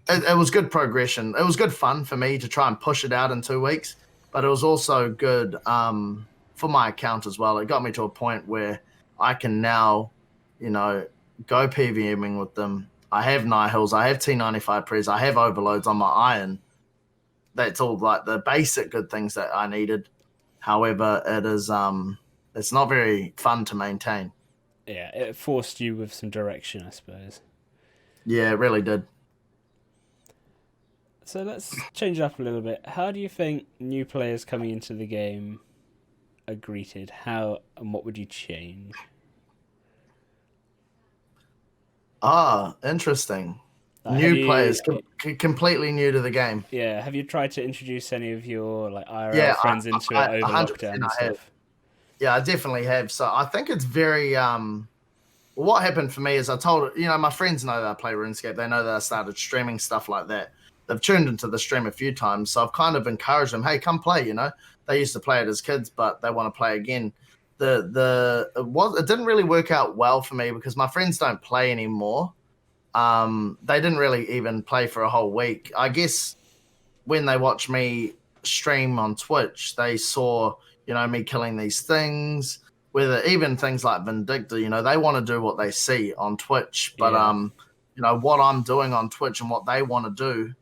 It was good progression. It was good fun for me to try and push it out in 2 weeks, but it was also good for my account as well. It got me to a point where I can now, you know, go PvMing with them. I have Nihils, I have T95 Pres, I have overloads on my Iron. That's all like the basic good things that I needed. However, it is it's not very fun to maintain. Yeah, it forced you with some direction, I suppose. Yeah, it really did. So let's change it up a little bit. How do you think new players coming into the game are greeted? How and what would you change? Interesting. New players, completely new to the game. Yeah, have you tried to introduce any of your like IRL friends into it over lockdown and stuff? Yeah, I definitely have. So I think it's very what happened for me is I told, you know, my friends know that I play RuneScape. They know that I started streaming stuff like that. They've tuned into the stream a few times, so I've kind of encouraged them, hey, come play, you know. They used to play it as kids, but they want to play again. It didn't really work out well for me because my friends don't play anymore. They didn't really even play for a whole week. I guess when they watched me stream on Twitch, they saw, you know, me killing these things, whether even things like Vindicta, you know, they want to do what they see on Twitch. But, you know, what I'm doing on Twitch and what they want to do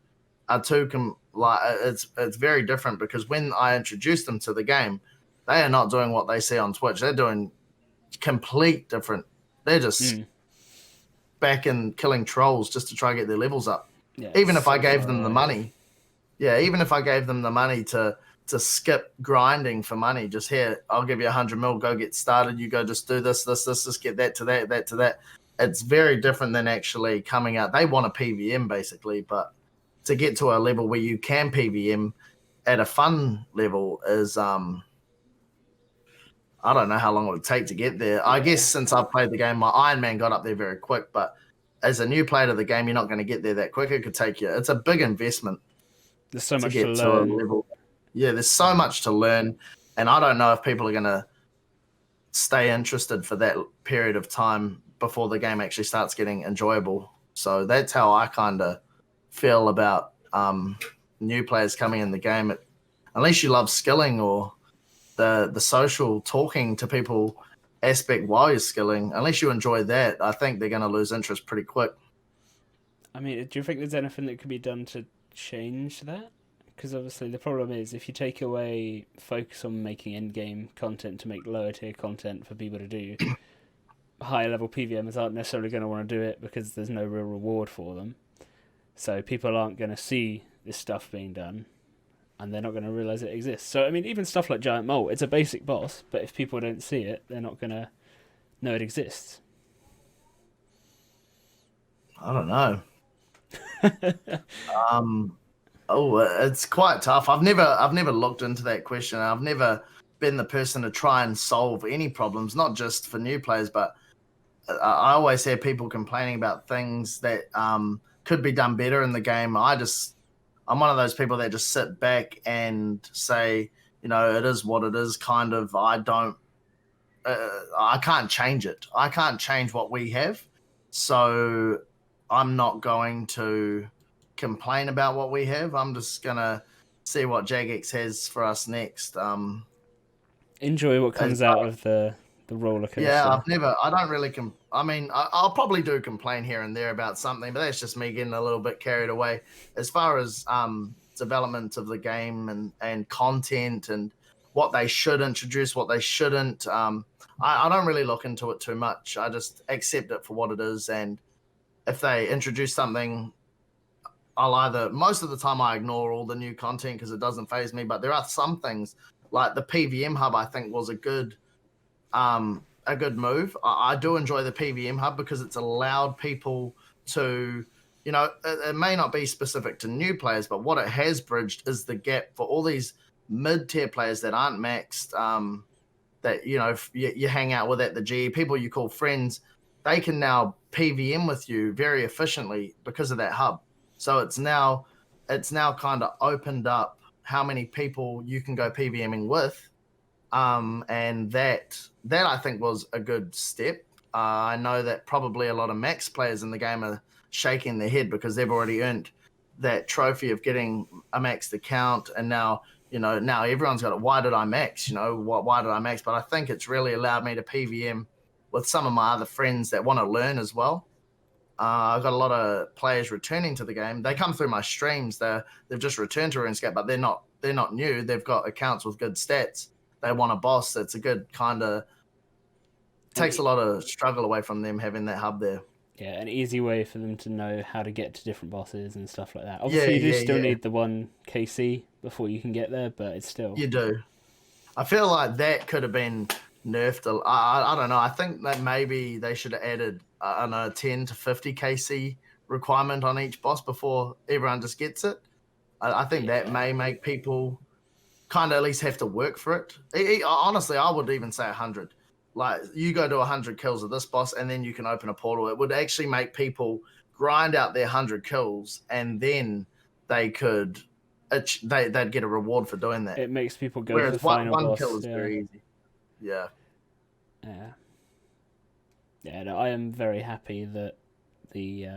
are it's very different because when I introduce them to the game, they are not doing what they see on Twitch. They're doing complete different They're just back and killing trolls just to try and get their levels up. Yeah, Even if I gave them the money, even if I gave them the money to skip grinding for money, just here, I'll give you 100 mil, go get started. You go just do this, just get that to that. It's very different than actually coming out. They want a PvM basically, but to get to a level where you can PvM at a fun level is I don't know how long it would take to get there. I guess since I've played the game, my Ironman got up there very quick, but as a new player to the game, you're not going to get there that quick. It could take you. It's a big investment. There's so much to learn. Yeah, there's so much to learn, and I don't know if people are going to stay interested for that period of time before the game actually starts getting enjoyable. So that's how I kind of feel about new players coming in the game. Unless you love skilling or the social talking to people aspect while you're skilling, unless you enjoy that, I think they're going to lose interest pretty quick. I mean, do you think there's anything that could be done to change that? Because obviously the problem is if you take away focus on making in-game content to make lower tier content for people to do, higher level PvMers aren't necessarily going to want to do it because there's no real reward for them. So people aren't going to see this stuff being done, and they're not going to realise it exists. So, I mean, even stuff like Giant Mole, it's a basic boss, but if people don't see it, they're not going to know it exists. I don't know. It's quite tough. I've never looked into that question. I've never been the person to try and solve any problems, not just for new players, but I always hear people complaining about things that could be done better in the game. I'm one of those people that just sit back and say, you know, it is what it is. Kind of, I can't change it. I can't change what we have. So I'm not going to complain about what we have. I'm just going to see what Jagex has for us next. Enjoy what comes out of the roller coaster. Yeah, I don't really, I'll probably do complain here and there about something, but that's just me getting a little bit carried away. As far as development of the game and content and what they should introduce, what they shouldn't, I don't really look into it too much. I just accept it for what it is. And if they introduce something, most of the time I ignore all the new content because it doesn't faze me, but there are some things like the PvM Hub I think was a good move. I do enjoy the PvM Hub because it's allowed people to, you know, it may not be specific to new players, but what it has bridged is the gap for all these mid-tier players that aren't maxed, that, you know, you hang out with at the G, people you call friends, they can now PvM with you very efficiently because of that hub. So it's now kind of opened up how many people you can go PvMing with. And that I think was a good step. I know that probably a lot of max players in the game are shaking their head because they've already earned that trophy of getting a maxed account, and now everyone's got it. Why did I max? Why did I max? But I think it's really allowed me to PvM with some of my other friends that want to learn as well. I've got a lot of players returning to the game. They come through my streams. They've just returned to RuneScape, but they're not new. They've got accounts with good stats. They want a boss that's a good kind of takes a lot of struggle away from them having that hub there. Yeah, an easy way for them to know how to get to different bosses and stuff like that. Obviously, you do still need the 1 KC before you can get there, but it's still... You do. I feel like that could have been nerfed. I don't know. I think that maybe they should have added, 10 to 50 KC requirement on each boss before everyone just gets it. I think that may make people kind of at least have to work for it. Honestly, I would even say 100. Like, you go to 100 kills of this boss and then you can open a portal. It would actually make people grind out their 100 kills and then they'd get a reward for doing that. It makes people go Whereas for the final one boss. kill is very easy. Yeah. Yeah, no, I am very happy that the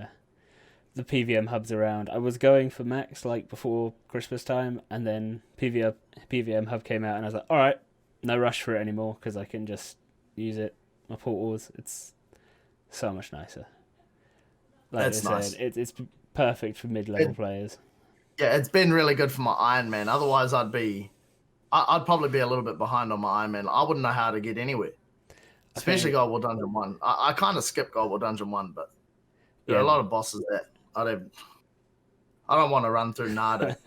PvM hub's around. I was going for max like before Christmas time, and then PvM hub came out, and I was like, all right, no rush for it anymore because I can just use it. My portals, it's so much nicer. Like That's nice. It's perfect for mid-level players. Yeah, it's been really good for my Ironman. Otherwise, I'd probably be a little bit behind on my Ironman. I wouldn't know how to get anywhere. especially Gold War Dungeon 1. I kind of skipped Gold War Dungeon 1, but there are a lot of bosses that I don't want to run through Nada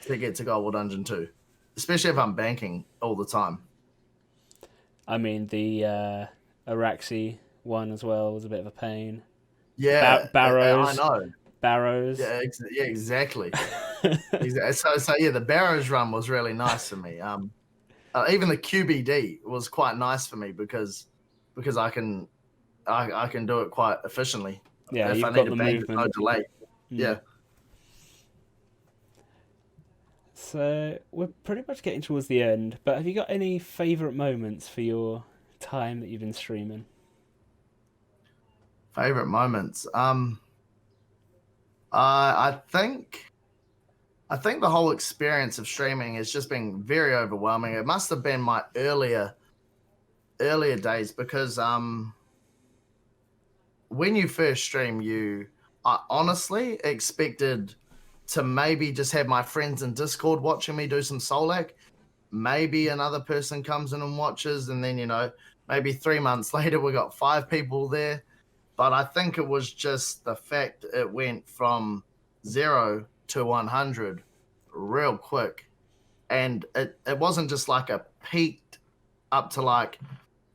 to get to Gold War Dungeon 2, especially if I'm banking all the time. I mean, the Araxi one as well was a bit of a pain. Yeah, Barrows. I know. Barrows. Yeah, exactly. So yeah, the Barrows run was really nice for me. Even the QBD was quite nice for me because I can do it quite efficiently. Yeah, if you've I got need the to bank movement. no delay. Yeah. So we're pretty much getting towards the end, but have you got any favourite moments for your time that you've been streaming? Favorite moments. I think the whole experience of streaming has just been very overwhelming. It must have been my earlier days because when you first stream, I honestly expected to maybe just have my friends in Discord watching me do some Solak. Maybe another person comes in and watches, and then maybe 3 months later we got 5 people there. But I think it was just the fact it went from 0 to 100 real quick. And it wasn't just like a peaked up to like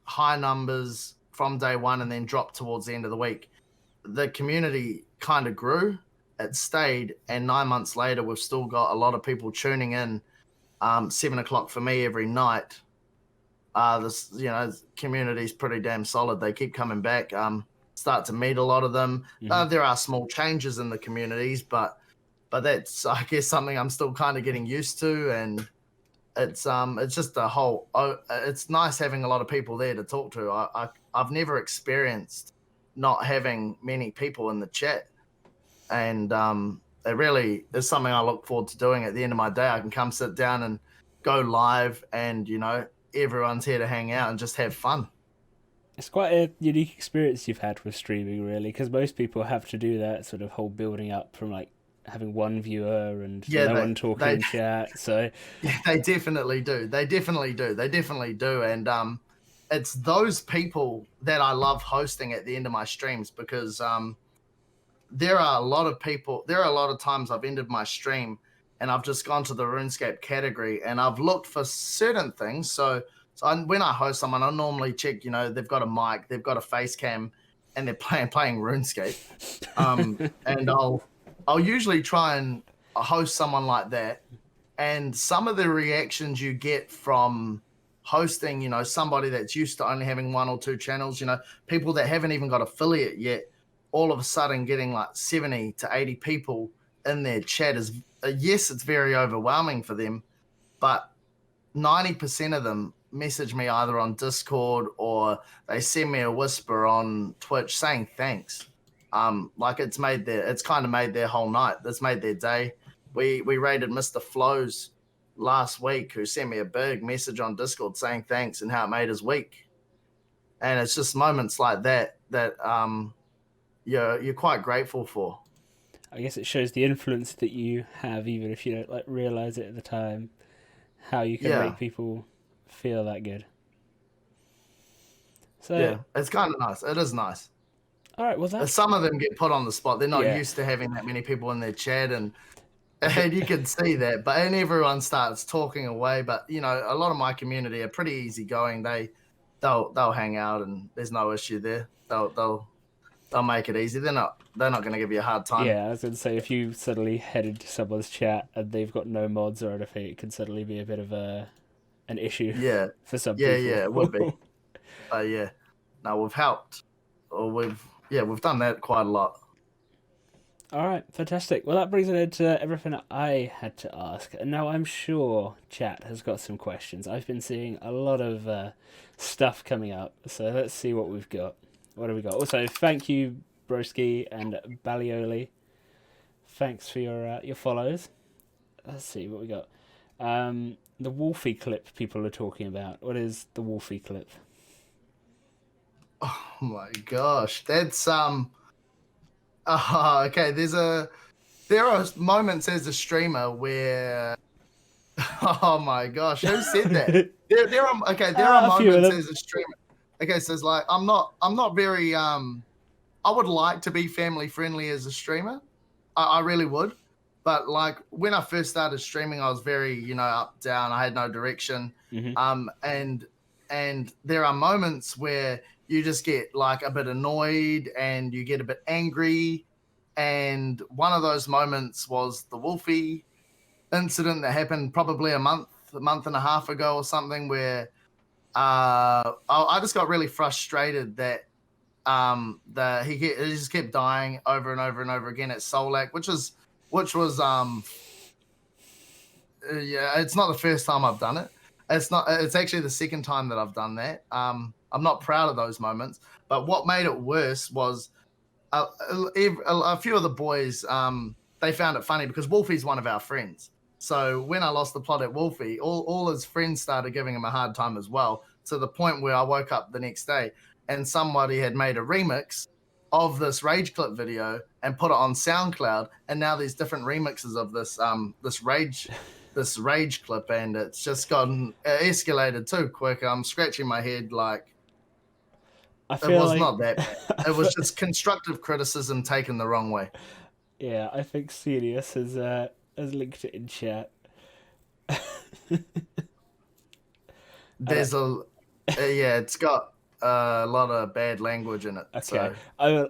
high numbers from day one and then dropped towards the end of the week. The community kind of grew, it stayed, and 9 months later, we've still got a lot of people tuning in. 7 o'clock for me every night. This community's pretty damn solid. They keep coming back. Start to meet a lot of them. There are small changes in the communities, but that's, I guess, something I'm still kind of getting used to, and it's just a whole. It's nice having a lot of people there to talk to. I've never experienced not having many people in the chat, and it really is something I look forward to doing. At the end of my day, I can come sit down and go live, and everyone's here to hang out and just have fun. It's quite a unique experience you've had with streaming, really, because most people have to do that sort of whole building up from like having one viewer and no one talking in chat. So yeah, they definitely do. And it's those people that I love hosting at the end of my streams, because there are a lot of people. There are a lot of times I've ended my stream and I've just gone to the RuneScape category and I've looked for certain things. So when I host someone, I normally check, they've got a mic, they've got a face cam, and they're playing RuneScape. And I'll usually try and host someone like that. And some of the reactions you get from hosting, somebody that's used to only having 1 or 2 channels, people that haven't even got affiliate yet, all of a sudden getting like 70 to 80 people in their chat is, yes, it's very overwhelming for them, but 90% of them message me either on Discord or they send me a whisper on Twitch saying thanks. Like it's kind of made their whole night. That's made their day. We rated Mr. Flows last week, who sent me a big message on Discord saying thanks and how it made his week. And it's just moments like that you're quite grateful for. I guess it shows the influence that you have, even if you don't like realize it at the time, how you can make people feel that good. So yeah, it's kind of nice. It is nice. All right, well, some of them get put on the spot. They're not used to having that many people in their chat, and you can see that. And everyone starts talking away. But a lot of my community are pretty easygoing. They'll hang out, and there's no issue there. They'll make it easy. They're not going to give you a hard time. Yeah, I was going to say, if you suddenly head into someone's chat and they've got no mods or anything, it can suddenly be a bit of an issue. Yeah, for some people. Yeah, it would be. Yeah, no, we've helped, or we've done that quite a lot. All right, fantastic. Well, that brings it into everything that I had to ask, and now I'm sure chat has got some questions. I've been seeing a lot of stuff coming up, so let's see what we've got. What have we got? Also, thank you, Broski and Balioli. Thanks for your follows. Let's see what we got. The Wolfie clip people are talking about. What is the Wolfie clip? Oh my gosh, that's okay. There are moments as a streamer where, oh my gosh, who said that? There are moments as a streamer. okay, so it's like I'm not very I would like to be family friendly as a streamer. I really would. But like when I first started streaming, I was very, up, down. I had no direction. Hmm. And there are moments where you just get like a bit annoyed and you get a bit angry. And one of those moments was the Wolfie incident that happened probably a month and a half ago or something, where I just got really frustrated that he just kept dying over and over and over again at Solak, which was yeah, it's not the first time I've done it. It's actually the second time that I've done that. I'm not proud of those moments, but what made it worse was a few of the boys, they found it funny because Wolfie's one of our friends. So when I lost the plot at Wolfie, all his friends started giving him a hard time as well, to the point where I woke up the next day and somebody had made a remix of this rage clip video and put it on SoundCloud, and now there's different remixes of this rage clip, and it's just gotten escalated too quick. I'm scratching my head like I it feel was like not that bad. It was just constructive criticism taken the wrong way. yeah, I think Celius has linked it in chat. There's yeah, it's got a lot of bad language in it. Okay, So I will.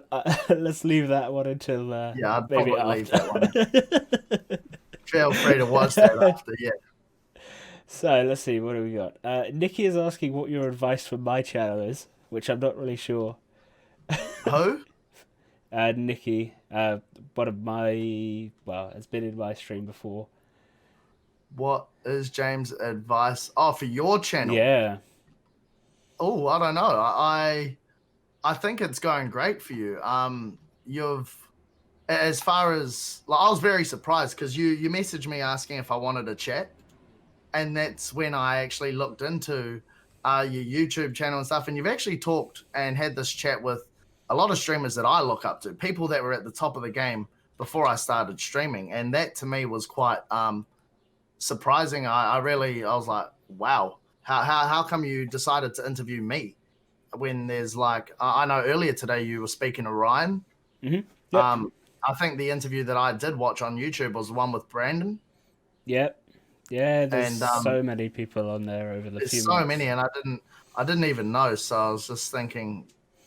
Let's leave that one until yeah, I'd maybe probably leave that one. after. Feel free to watch that after. Yeah. So let's see, what do we got? Nikki is asking what your advice for my channel is, which I'm not really sure. Who? Nikki, one of my, has been in my stream before. What is James' advice? Oh, for your channel? Yeah. Oh, I don't know. I think it's going great for you. You've, as far as, like, I was very surprised because you messaged me asking if I wanted to chat, and that's when I actually looked into your YouTube channel and stuff. And you've actually talked and had this chat with a lot of streamers that I look up to, people that were at the top of the game before I started streaming, and that to me was quite surprising. I was like, wow, how come you decided to interview me when there's like, I know earlier today you were speaking to Ryan. Mm-hmm. Yep. I think the interview that I did watch on YouTube was the one with Brandon. Yep. Yeah, there's so many people on there over the few months. So many, and I didn't even know. So I was just thinking,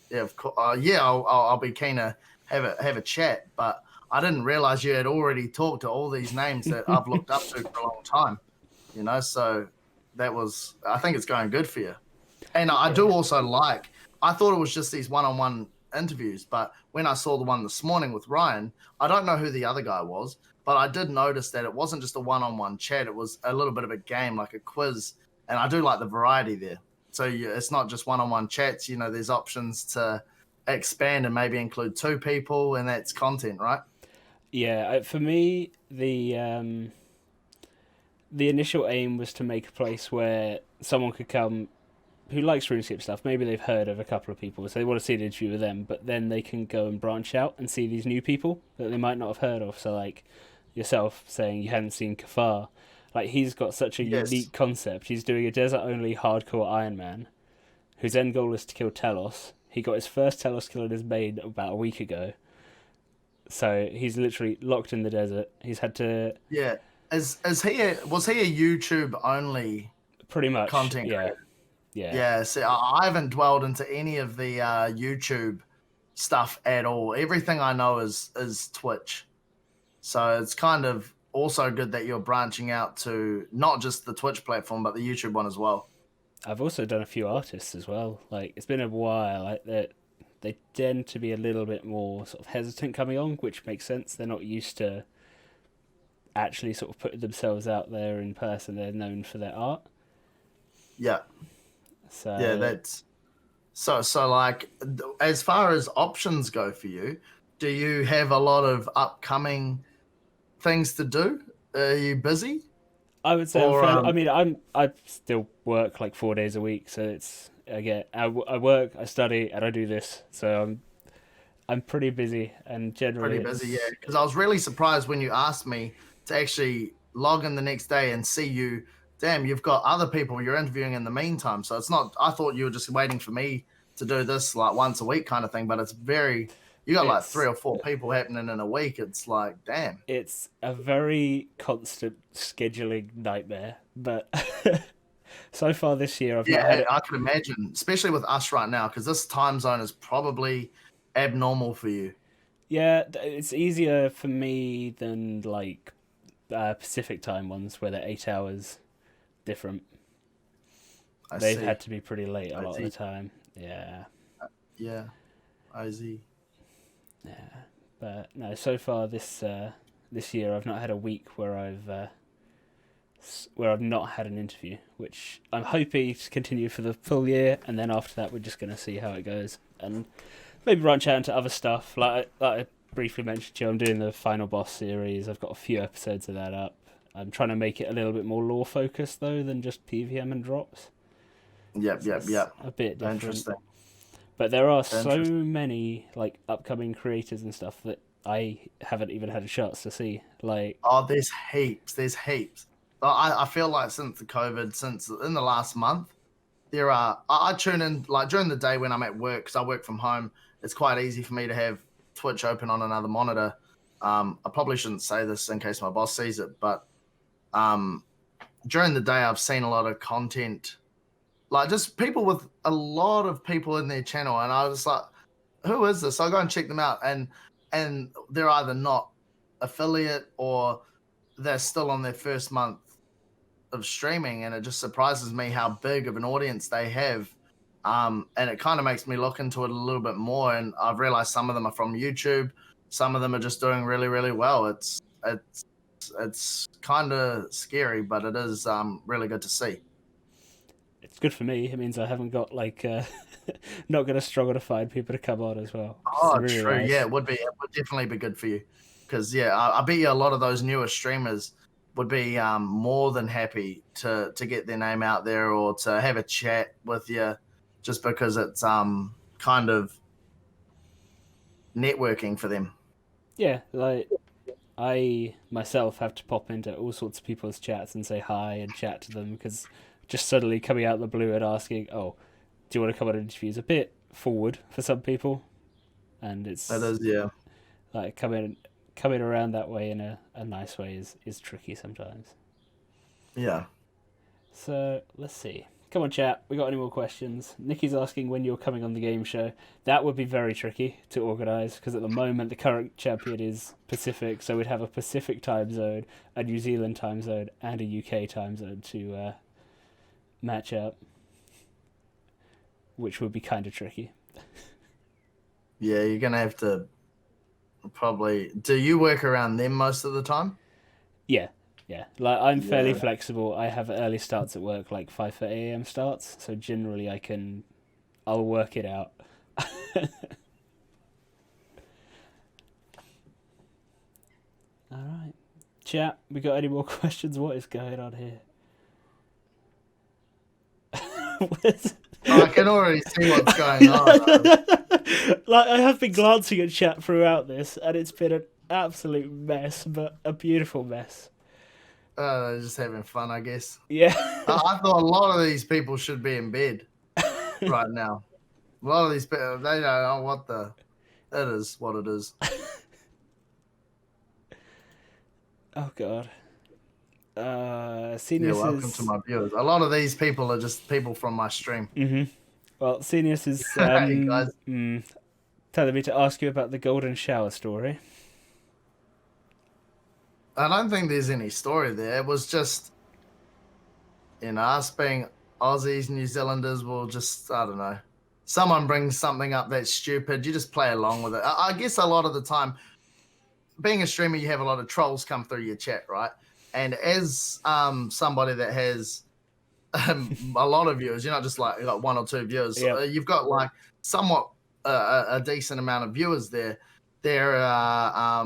yeah, of course, I'll be keen to have a chat, but I didn't realize you had already talked to all these names that I've looked up to for a long time. So I think it's going good for you. And I do also I thought it was just these one-on-one interviews, but when I saw the one this morning with Ryan, I don't know who the other guy was, but I did notice that it wasn't just a one-on-one chat. It was a little bit of a game, like a quiz. And I do like the variety there. So it's not just one-on-one chats. There's options to expand and maybe include two people, and that's content, right? Yeah, for me, the initial aim was to make a place where someone could come who likes RuneScape stuff. Maybe they've heard of a couple of people, so they want to see an interview with them, but then they can go and branch out and see these new people that they might not have heard of. So like yourself saying you hadn't seen Kafar. Like, he's got such a unique concept. He's doing a desert-only hardcore Ironman, whose end goal is to kill Telos. He got his first Telos kill in his main about a week ago. So he's literally locked in the desert. He's had to... Yeah. Was he a YouTube only pretty much content creator? Yeah. See, I haven't dwelled into any of the YouTube stuff at all. Everything I know is Twitch. So it's kind of also good that you're branching out to not just the Twitch platform, but the YouTube one as well. I've also done a few artists as well. Like, it's been a while. Like, they tend to be a little bit more sort of hesitant coming on, which makes sense. They're not used to actually sort of putting themselves out there in person. They're known for their art. Yeah. So yeah, that's so like, as far as options go for you, do you have a lot of upcoming things to do? Are you busy? I would say I still work like 4 days a week, so it's I work, I study, and I do this, so I'm pretty busy, and generally pretty busy. Yeah, because I was really surprised when you asked me to actually log in the next day and see you. Damn, you've got other people you're interviewing in the meantime, so it's not. I thought you were just waiting for me to do this like once a week kind of thing, but it's very, you got like 3 or 4 people happening in a week. It's like, damn. It's a very constant scheduling nightmare, but so far this year I've not had it. I can imagine, especially with us right now, because this time zone is probably abnormal for you. Yeah, it's easier for me than like Pacific time ones where they're 8 hours different. They've had to be pretty late a lot of the time. Yeah. Yeah. I see. Yeah, but no. So far this year, I've not had a week where I've not had an interview, which I'm hoping to continue for the full year, and then after that, we're just going to see how it goes, and maybe branch out into other stuff. Like I briefly mentioned to you, I'm doing the Final Boss series. I've got a few episodes of that up. I'm trying to make it a little bit more lore focused though than just PvM and drops. Yep. A bit different. Interesting. But there are so many like upcoming creators and stuff that I haven't even had a chance to see. Like, there's heaps. I feel like since the COVID, since in the last month, there are. I tune in like during the day when I'm at work because I work from home. It's quite easy for me to have Twitch open on another monitor. I probably shouldn't say this in case my boss sees it, but during the day I've seen a lot of content. Like just people with a lot of people in their channel, and I was like, "Who is this?" So I go and check them out, and they're either not affiliate or they're still on their first month of streaming, and it just surprises me how big of an audience they have. And it kind of makes me look into it a little bit more, and I've realized some of them are from YouTube, some of them are just doing really, really well. It's kind of scary, but it is really good to see. It's good for me. It means I haven't got like not going to struggle to find people to come on as well. Really true. Nice. Yeah, it would definitely be good for you because I bet you a lot of those newer streamers would be more than happy to get their name out there or to have a chat with you, just because it's kind of networking for them. Yeah, like I myself have to pop into all sorts of people's chats and say hi and chat to them because just suddenly coming out of the blue and asking, "Oh, do you want to come on an interview?" is a bit forward for some people, and it is, yeah. Like coming around that way in a nice way is tricky sometimes. Yeah. So let's see. Come on, chat. We got any more questions? Nikki's asking when you're coming on the game show. That would be very tricky to organise because at the moment the current champion is Pacific, so we'd have a Pacific time zone, a New Zealand time zone, and a UK time zone to match up, which would be kind of tricky. Yeah, you're gonna have to probably. Do you work around them most of the time? Yeah. Like I'm fairly flexible. I have early starts at work, like 5:30 a.m. starts, so generally I'll work it out. All right, chat. We got any more questions? What is going on here? I can already see what's going on. Like I have been glancing at chat throughout this, and it's been an absolute mess, but a beautiful mess. Just having fun, I guess. Yeah. I thought a lot of these people should be in bed right now. A lot of these people, they don't know what it is, what it is. Oh, God. Senius welcome to my viewers. A lot of these people are just people from my stream. Mm-hmm. Well, Senius is hey guys. Telling me to ask you about the golden shower story. I don't think there's any story there. It was just, us being Aussies, New Zealanders will just, I don't know. Someone brings something up that's stupid. You just play along with it. I guess a lot of the time, being a streamer, you have a lot of trolls come through your chat, right? And as somebody that has a lot of viewers, you're not just like 1 or 2 viewers. Yep. You've got like somewhat a decent amount of viewers there. There are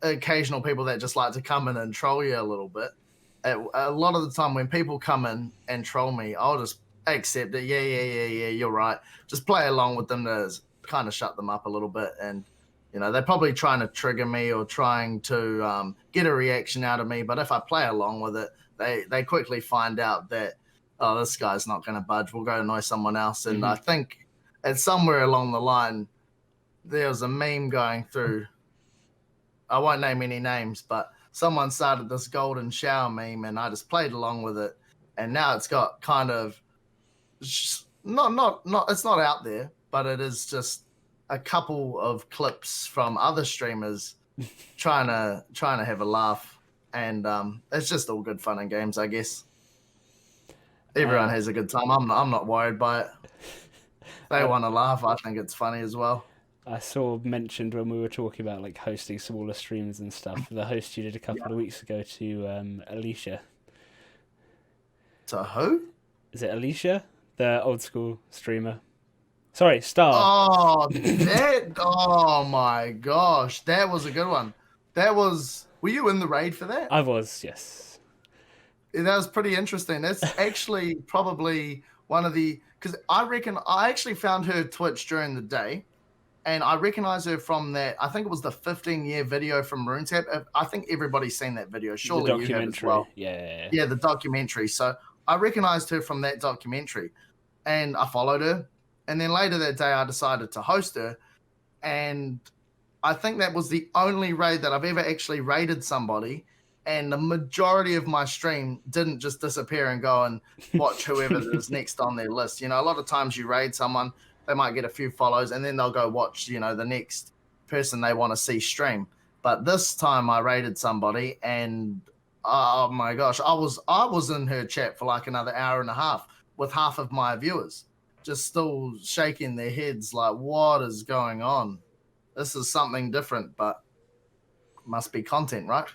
occasional people that just like to come in and troll you a little bit. A lot of the time when people come in and troll me, I'll just accept it. Yeah, you're right. Just play along with them to kind of shut them up a little bit. And, they're probably trying to trigger me or trying to get a reaction out of me. But if I play along with it, they quickly find out that, oh, this guy's not going to budge. We'll go annoy someone else. And I think And somewhere along the line, there was a meme going through. I won't name any names, but someone started this golden shower meme, and I just played along with it. And now it's got kind of not it's not out there, but it is just a couple of clips from other streamers trying to have a laugh, and it's just all good fun and games, I guess. Everyone has a good time. I'm not worried by it. They want to laugh. I think it's funny as well. I saw mentioned when we were talking about like hosting smaller streams and stuff. The host you did a couple of weeks ago to Alicia. To who? Is it Alicia, the old school streamer? Sorry, Star. Oh, that! Oh my gosh, that was a good one. That was. Were you in the raid for that? I was, yes. That was pretty interesting. That's actually probably one of the, because I reckon I actually found her Twitch during the day, and I recognize her from that. I think it was the 15-year video from Runescape. I think everybody's seen that video. Surely you have as well. Yeah, the documentary. So I recognized her from that documentary, and I followed her. And then later that day, I decided to host her, and I think that was the only raid that I've ever actually raided somebody. And the majority of my stream didn't just disappear and go and watch whoever is next on their list. You know, a lot of times you raid someone, they might get a few follows, and then they'll go watch, you know, the next person they want to see stream. But this time I raided somebody, and oh my gosh, I was in her chat for like another hour and a half with half of my viewers, just still shaking their heads like, what is going on? This is something different, but must be content, right?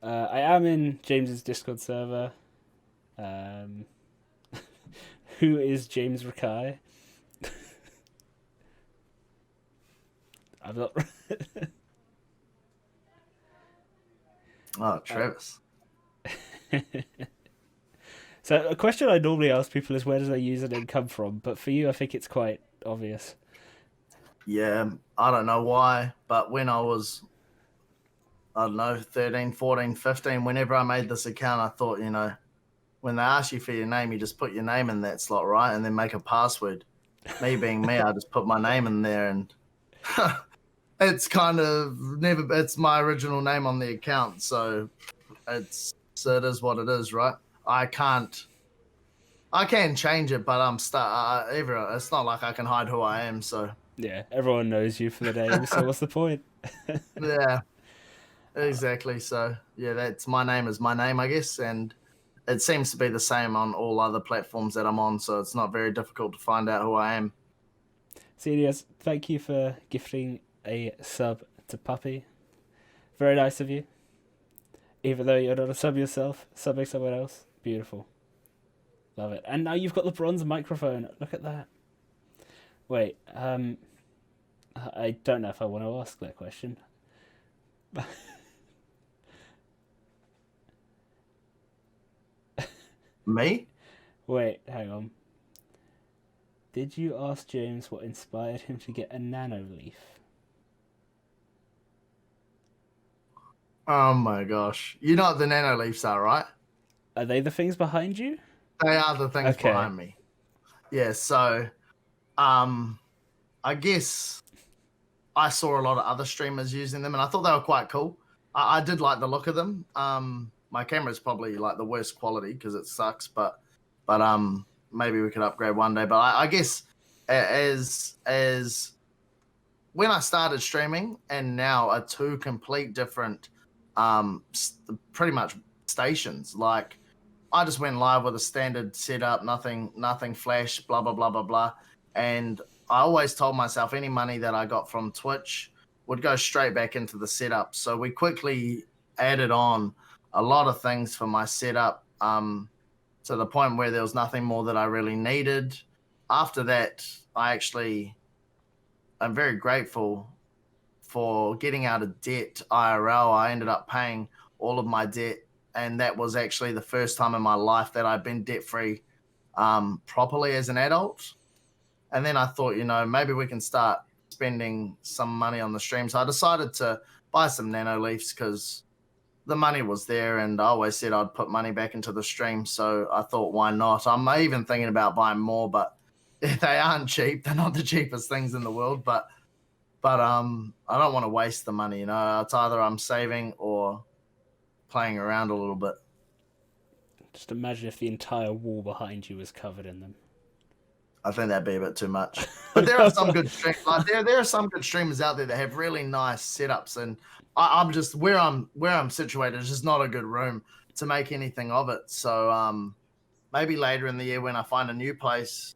I am in James's Discord server. Who is James Rakei? I'm not. Oh, Travis. So a question I normally ask people is where does their username come from? But for you, I think it's quite obvious. Yeah, I don't know why, but when I was, I don't know, 13, 14, 15, whenever I made this account, I thought, you know, when they ask you for your name, you just put your name in that slot, right? And then make a password. Me being me, I just put my name in there, and it's kind of it's my original name on the account. So it is what it is, right? I can change it, but it's not like I can hide who I am. So yeah, everyone knows you for the name. So what's the point? Yeah, exactly. So yeah, that's my name is my name, I guess, and it seems to be the same on all other platforms that I'm on. So it's not very difficult to find out who I am. Celias, thank you for gifting a sub to Puppy. Very nice of you. Even though you're not a sub yourself, subbing someone else. Beautiful. Love it. And now you've got the bronze microphone. Look at that. Wait, I don't know if I want to ask that question. Me? Wait, hang on. Did you ask James what inspired him to get a nano leaf? Oh my gosh. You know what the nano leaves are, right? Are they the things behind you? They are the things behind me. Yeah, so I guess I saw a lot of other streamers using them, and I thought they were quite cool. I did like the look of them. My camera's probably like the worst quality because it sucks, but maybe we could upgrade one day. But I guess as when I started streaming and now are two complete different pretty much stations. Like I just went live with a standard setup, nothing flash, blah blah blah blah blah, and I always told myself any money that I got from Twitch would go straight back into the setup. So we quickly added on a lot of things for my setup to the point where there was nothing more that I really needed. After that, I'm very grateful for getting out of debt IRL. I ended up paying all of my debt, and that was actually the first time in my life that I've been debt-free properly as an adult. And then I thought, you know, maybe we can start spending some money on the stream. So I decided to buy some nano leaves because the money was there, and I always said I'd put money back into the stream. So I thought, why not? I'm even thinking about buying more, but they aren't cheap. They're not the cheapest things in the world, but I don't want to waste the money. You know, it's either I'm saving or playing around a little bit. Just imagine if the entire wall behind you was covered in them. I think that'd be a bit too much. But there are some good streamers. Like there are some good streamers out there that have really nice setups, and I'm just where I'm situated. It's just not a good room to make anything of it. So maybe later in the year when I find a new place,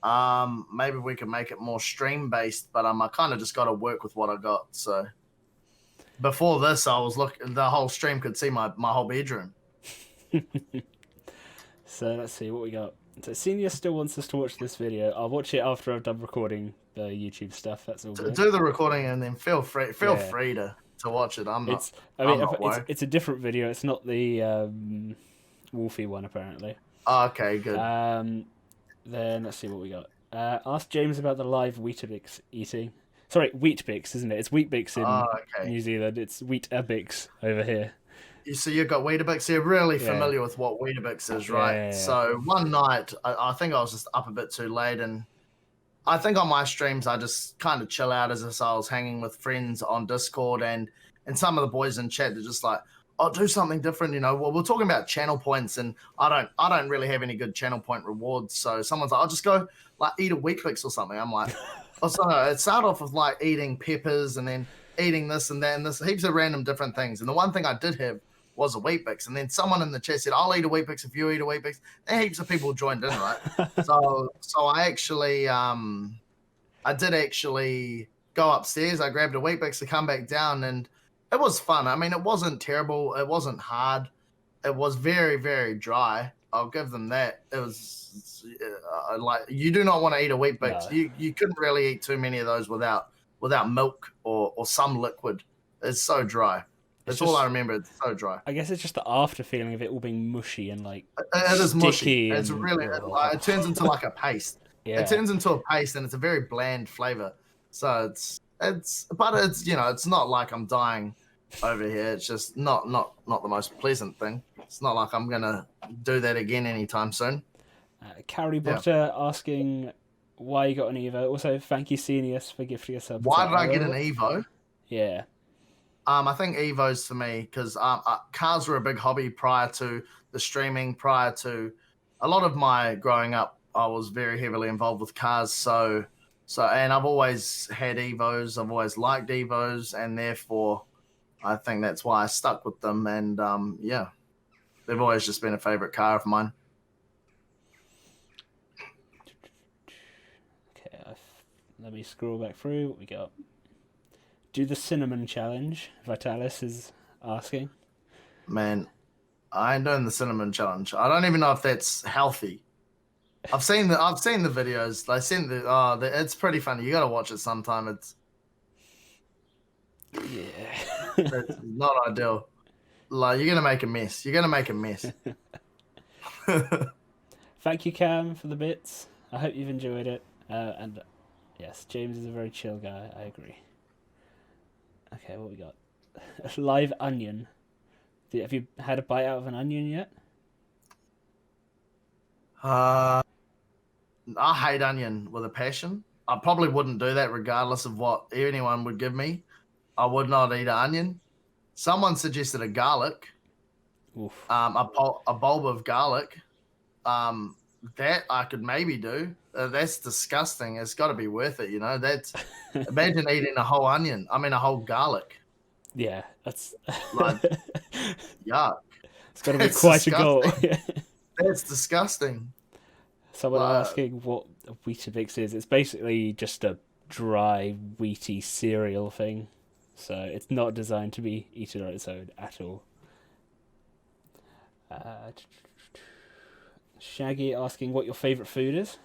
maybe we can make it more stream based. But I kind of just got to work with what I got. So before this, I was looking. The whole stream could see my whole bedroom. So let's see what we got. So Senior still wants us to watch this video. I'll watch it after I've done recording the YouTube stuff. That's all good. Do the recording and then feel free to watch it. It's a different video. It's not the Wolfie one apparently. Oh, okay, good. Then let's see what we got. Ask James about the live Weetabix eating. Sorry, Weet-Bix, isn't it? It's Weet-Bix in New Zealand. It's Weet-A-Bix over here. So you've got Weetabix. You're really familiar with what Weetabix is, right? Yeah. So one night, I think I was just up a bit too late, and I think on my streams, I just kind of chill out as if I was hanging with friends on Discord, and some of the boys in chat, they're just like, "Oh, do something different," you know. Well, we're talking about channel points, and I don't really have any good channel point rewards. So someone's like, "I'll just go like eat a Weet-Bix or something." I'm like, "Oh, so no, it started off with like eating peppers, and then eating this and that, and this heaps of random different things." And the one thing I did have was a Weet-Bix, and then someone in the chat said, "I'll eat a Weet-Bix if you eat a Weet-Bix." And heaps of people joined in, right? so I actually, I did actually go upstairs. I grabbed a Weet-Bix to come back down, and it was fun. I mean, it wasn't terrible. It wasn't hard. It was very, very dry. I'll give them that. It was like you do not want to eat a Weet-Bix. No. You couldn't really eat too many of those without milk or some liquid. It's so dry. That's all I remember. It's so dry. I guess it's just the after feeling of it all being mushy and like it is mushy. It's really it turns into like a paste. Yeah. It turns into a paste, and it's a very bland flavor. So but it's it's not like I'm dying over here. It's just not the most pleasant thing. It's not like I'm gonna do that again anytime soon. Carrie Butter asking why you got an Evo. Also, thank you, Senius, for gifting us a sub. Why did I get an Evo? Yeah. I think Evos for me, because cars were a big hobby prior to the streaming, prior to a lot of my growing up. I was very heavily involved with cars. So, and I've always had Evos. I've always liked Evos, and therefore I think that's why I stuck with them. And they've always just been a favorite car of mine. Okay, let me scroll back through what we got. Do the cinnamon challenge, Vitalis is asking. Man, I ain't doing the cinnamon challenge. I don't even know if that's healthy. I've seen the videos. They sent it's pretty funny. You got to watch it sometime. It's not ideal. Like you're gonna make a mess. Thank you, Cam, for the bits. I hope you've enjoyed it. And yes, James is a very chill guy. I agree. Okay, what we got? Live onion. Have you had a bite out of an onion yet? I hate onion with a passion. I probably wouldn't do that regardless of what anyone would give me. I would not eat an onion. Someone suggested a garlic. Oof. A bulb of garlic. That I could maybe do. That's disgusting. It's got to be worth it, you know. That's imagine eating a whole onion. I mean, a whole garlic. Yeah, that's like yuck. It's got to be quite disgusting. A goal. That's disgusting. Someone asking what a Weetabix is. It's basically just a dry, wheaty cereal thing. So it's not designed to be eaten on its own at all. Shaggy asking what your favourite food is.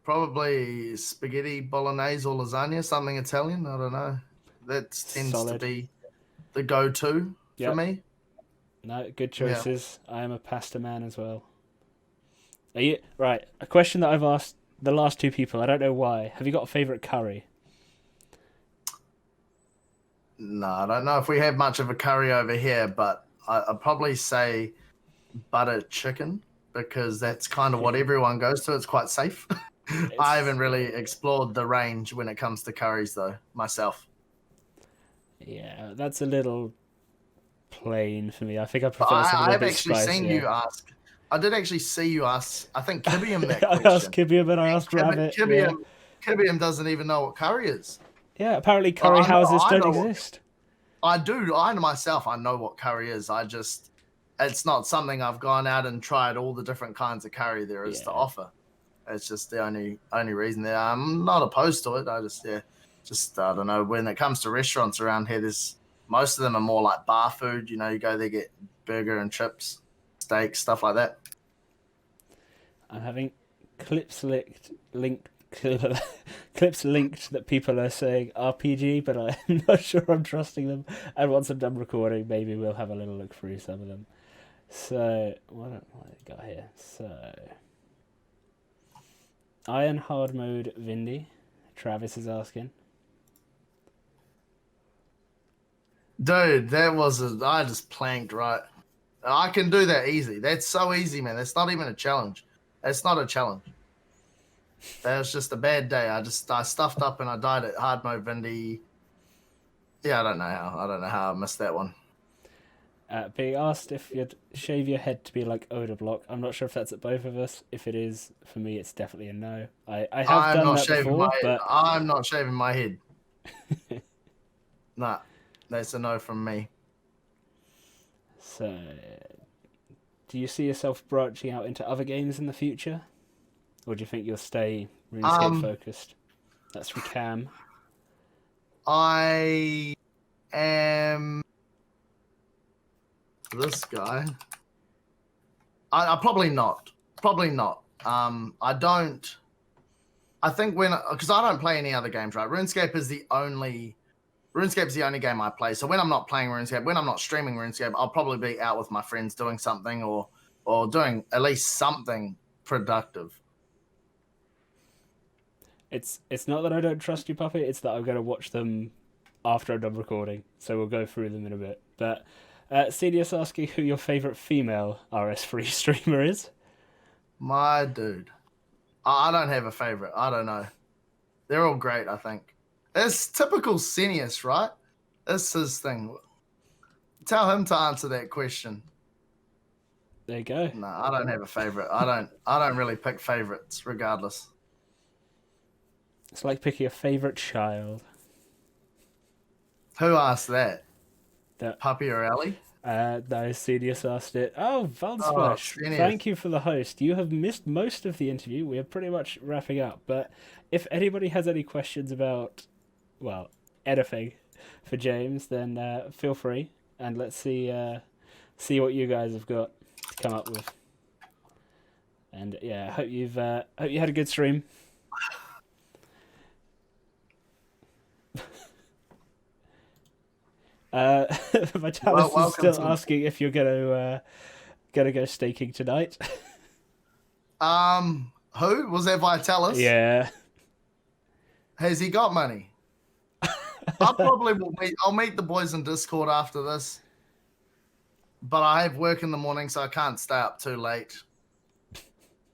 Probably spaghetti bolognese or lasagna, something Italian. I don't know. That tends to be the go-to for me. No, good choices. Yeah. I am a pasta man as well. Are you right? A question that I've asked the last two people. I don't know why. Have you got a favourite curry? No, I don't know if we have much of a curry over here, but I'd probably say butter chicken because that's kind of what everyone goes to. It's quite safe. I haven't really explored the range when it comes to curries, though, myself. Yeah, that's a little plain for me. I think I But prefer something a I've bit actually seen spicier. you ask. I did actually see you ask, I think, Kibium that I asked question. Kibium and I asked Rabbit. Yeah. Kibium doesn't even know what curry is. Yeah, apparently Well, curry houses I don't know exist. I do. I myself, I know what curry is. It's not something I've gone out and tried all the different kinds of curry there is to offer. It's just the only reason there. I'm not opposed to it. I don't know. When it comes to restaurants around here, there's most of them are more like bar food. You know, you go there, get burger and chips, steak, stuff like that. I'm having clips linked clips linked that people are saying RPG, but I'm not sure I'm trusting them. And once I'm done recording, maybe we'll have a little look through some of them. So what have I got here? So Iron Hard Mode Vindy. Travis is asking. Dude, I just planked right. I can do that easy. That's so easy, man. That's not even a challenge. That's not a challenge. That was just a bad day. I stuffed up and I died at hard mode Vindy. Yeah, I don't know how I missed that one. Being asked if you'd shave your head to be like Odor Block. I'm not sure if that's at both of us. If it is, for me, it's definitely a no. I have done that before, but I'm not shaving my head. Nah, that's a no from me. So, do you see yourself branching out into other games in the future? Or do you think you'll stay RuneScape focused? That's from Cam. I am this guy. I probably not. Probably not. I don't. I think because I don't play any other games, right? RuneScape's the only game I play. So when I'm not playing RuneScape, when I'm not streaming RuneScape, I'll probably be out with my friends doing something or doing at least something productive. It's not that I don't trust you, Puppet. It's that I'm going to watch them after I'm done recording. So we'll go through them in a bit. But CDS asking who your favourite female RS3 streamer is. My dude. I don't have a favourite. I don't know. They're all great, I think. It's typical Senius, right? That's his thing. Tell him to answer that question. There you go. No, I don't have a favourite. I don't really pick favourites, regardless. It's like picking a favourite child. Who asked that? Puppy or Ellie? No, CDS asked it. Oh, Valsplash, thank you for the host. You have missed most of the interview. We are pretty much wrapping up. But if anybody has any questions about, well, anything for James, then feel free. And let's see what you guys have got to come up with. And yeah, hope you had a good stream. Vitalis is still asking if you're gonna go staking tonight. Who was that? Vitalis? Yeah. Has he got money? I probably will meet. I'll meet the boys in Discord after this. But I have work in the morning, so I can't stay up too late.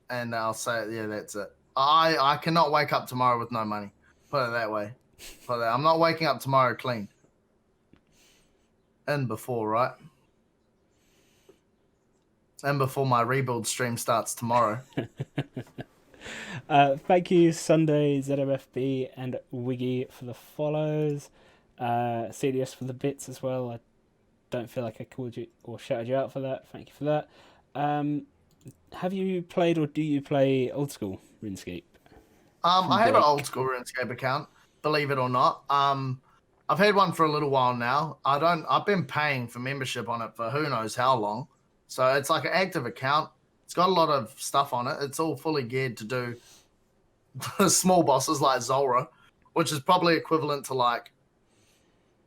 And I'll say, yeah, that's it. I cannot wake up tomorrow with no money. Put it that way. I'm not waking up tomorrow clean. And before, right? And before my rebuild stream starts tomorrow. Thank you, Sunday, ZMFB, and Wiggy for the follows. CDS for the bits as well. I don't feel like I called you or shouted you out for that. Thank you for that. Have you played or do you play old school RuneScape? I have an old school RuneScape account, believe it or not. I've had one for a little while now. I've been paying for membership on it for who knows how long. So it's like an active account. It's got a lot of stuff on it. It's all fully geared to do small bosses like Zulrah, which is probably equivalent to like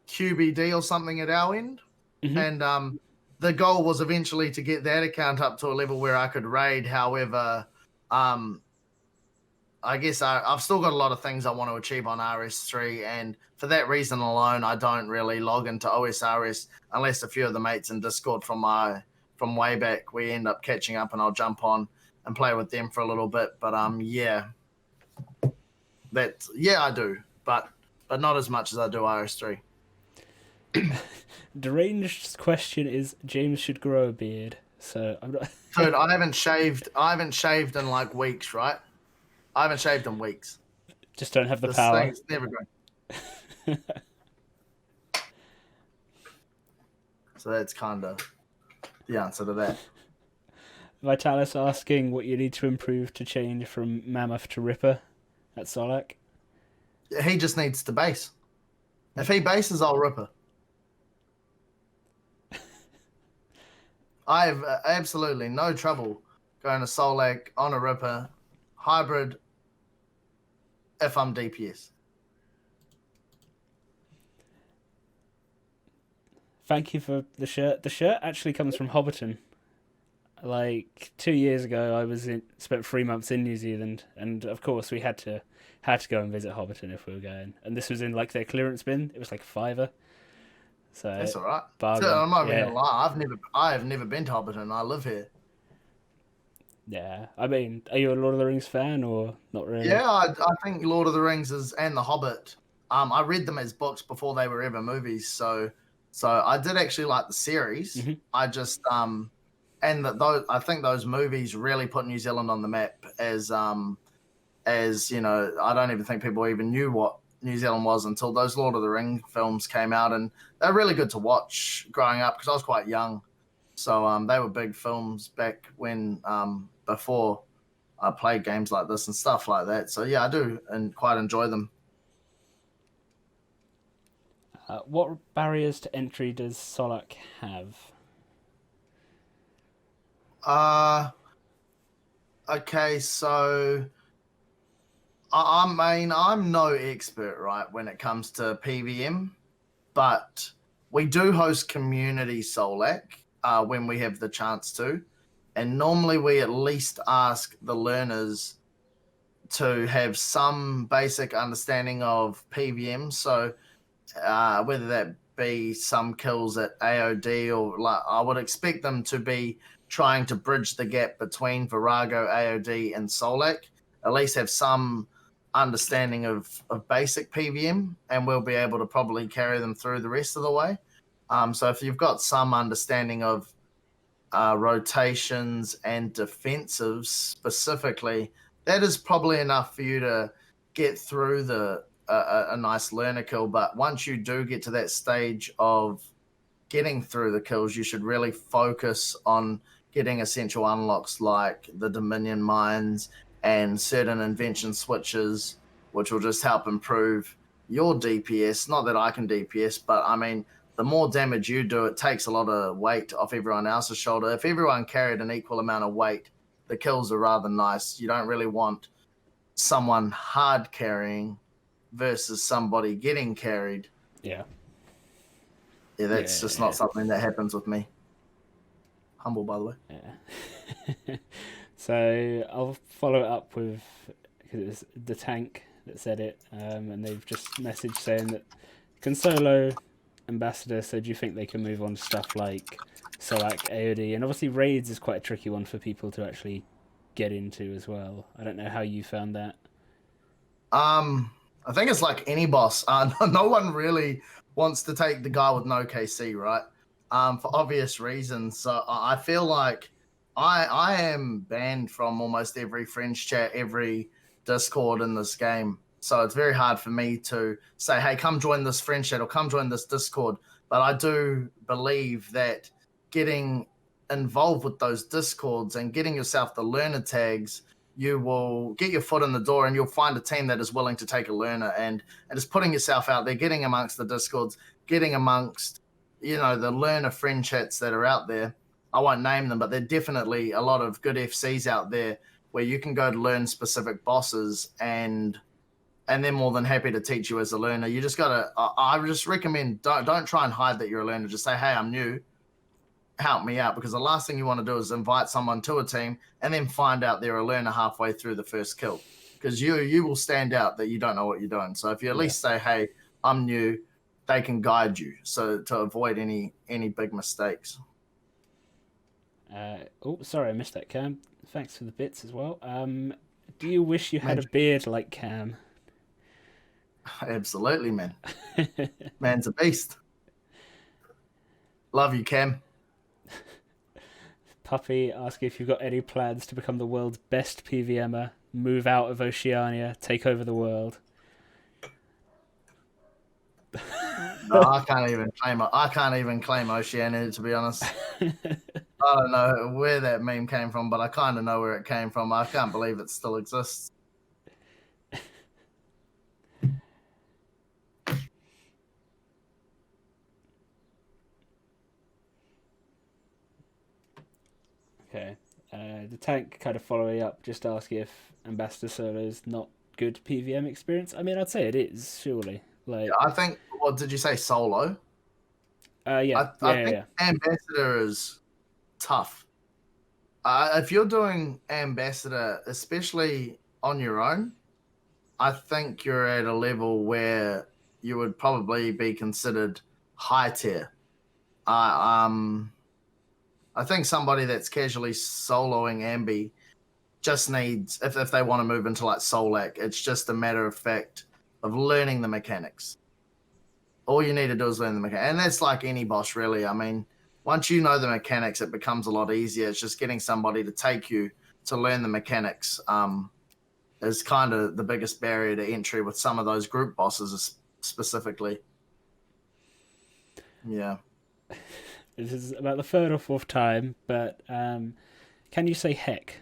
QBD or something at our end. Mm-hmm. And the goal was eventually to get that account up to a level where I could raid. However, I guess I've still got a lot of things I want to achieve on RS3, and for that reason alone, I don't really log into OSRS unless a few of the mates in Discord from way back, we end up catching up, and I'll jump on and play with them for a little bit. But I do, but not as much as I do RS3. Deranged's question is James should grow a beard. So I'm not. Dude, I haven't shaved in like weeks, right? I haven't shaved in weeks. Just don't have the This power. thing's never going. So that's kind of the answer to that. Vitalis asking what you need to improve to change from Mammoth to Ripper at Solak. He just needs to base. If he bases, I'll Ripper. I have absolutely no trouble going to Solak on a Ripper, hybrid, if I'm DPS. Thank you for the shirt. The shirt actually comes from Hobbiton. Like 2 years ago, spent 3 months in New Zealand, and of course we had to go and visit Hobbiton if we were going. And this was in like their clearance bin. It was like $5. So that's all right. Bargain. So I'm not even gonna lie. I have never been to Hobbiton. I live here. Yeah, I mean, are you a Lord of the Rings fan or not really? Yeah, I think Lord of the Rings and The Hobbit. I read them as books before they were ever movies. So I did actually like the series. Mm-hmm. I just I think those movies really put New Zealand on the map as you know. I don't even think people even knew what New Zealand was until those Lord of the Ring films came out, and they're really good to watch growing up because I was quite young. So they were big films back when before I played games like this and stuff like that. So yeah, I do and quite enjoy them. What barriers to entry does Solak have? Okay, so I'm no expert, right, when it comes to PvM, but we do host community Solak when we have the chance to, and normally we at least ask the learners to have some basic understanding of PvM. So whether that be some kills at AOD or like, I would expect them to be trying to bridge the gap between Virago, AOD, and Solak. At least have some understanding of basic PvM, and we'll be able to probably carry them through the rest of the way. So if you've got some understanding of rotations and defensives specifically, that is probably enough for you to get through a nice learner kill. But once you do get to that stage of getting through the kills, you should really focus on getting essential unlocks like the Dominion mines and certain invention switches, which will just help improve your DPS. Not that I can DPS, but I mean, the more damage you do, it takes a lot of weight off everyone else's shoulder. If everyone carried an equal amount of weight, the kills are rather nice. You don't really want someone hard carrying versus somebody getting carried. Yeah. Yeah, that's just not something that happens with me. Humble, by the way. Yeah. So I'll follow it up with, because it's the tank that said it, and they've just messaged saying that Consolo Ambassador said, do you think they can move on to stuff like Solak, AOD, and obviously raids is quite a tricky one for people to actually get into as well. I don't know how you found that. I think it's like any boss. No one really wants to take the guy with no KC, right? For obvious reasons. So I feel like I am banned from almost every French chat, every Discord in this game. So it's very hard for me to say, hey, come join this French chat or come join this Discord. But I do believe that getting involved with those Discords and getting yourself the learner tags, you will get your foot in the door and you'll find a team that is willing to take a learner and just putting yourself out there, getting amongst the Discords, getting amongst, you know, the learner friend chats that are out there. I won't name them, but there are definitely a lot of good FCs out there where you can go to learn specific bosses and they're more than happy to teach you as a learner. You just gotta, I just recommend, don't try and hide that you're a learner. Just say, hey, I'm new, help me out, because the last thing you want to do is invite someone to a team and then find out they're a learner halfway through the first kill, because you will stand out that you don't know what you're doing. So if you at least say, hey, I'm new, they can guide you so to avoid any big mistakes. Oh, sorry, I missed that, Cam. Thanks for the bits as well. Do you wish you had a beard like Cam? Absolutely, man. Man's a beast. Love you, Cam. Puppy asking if you've got any plans to become the world's best PvMer, move out of Oceania, take over the world. No, I can't even claim Oceania, to be honest. I don't know where that meme came from, but I kind of know where it came from. I can't believe it still exists. Okay. The tank kind of following up, just asking if Ambassador Solo is not good PvM experience. I mean, I'd say it is, surely. Like, I think. What did you say? Solo. Yeah. I think Ambassador is tough. If you're doing Ambassador, especially on your own, I think you're at a level where you would probably be considered high tier. I think somebody that's casually soloing Ambi just needs, if they want to move into like Solak, it's just a matter of fact of learning the mechanics. All you need to do is learn the mechanics. And that's like any boss, really. I mean, once you know the mechanics, it becomes a lot easier. It's just getting somebody to take you to learn the mechanics is kind of the biggest barrier to entry with some of those group bosses specifically. Yeah. This is about the third or fourth time, but can you say heck?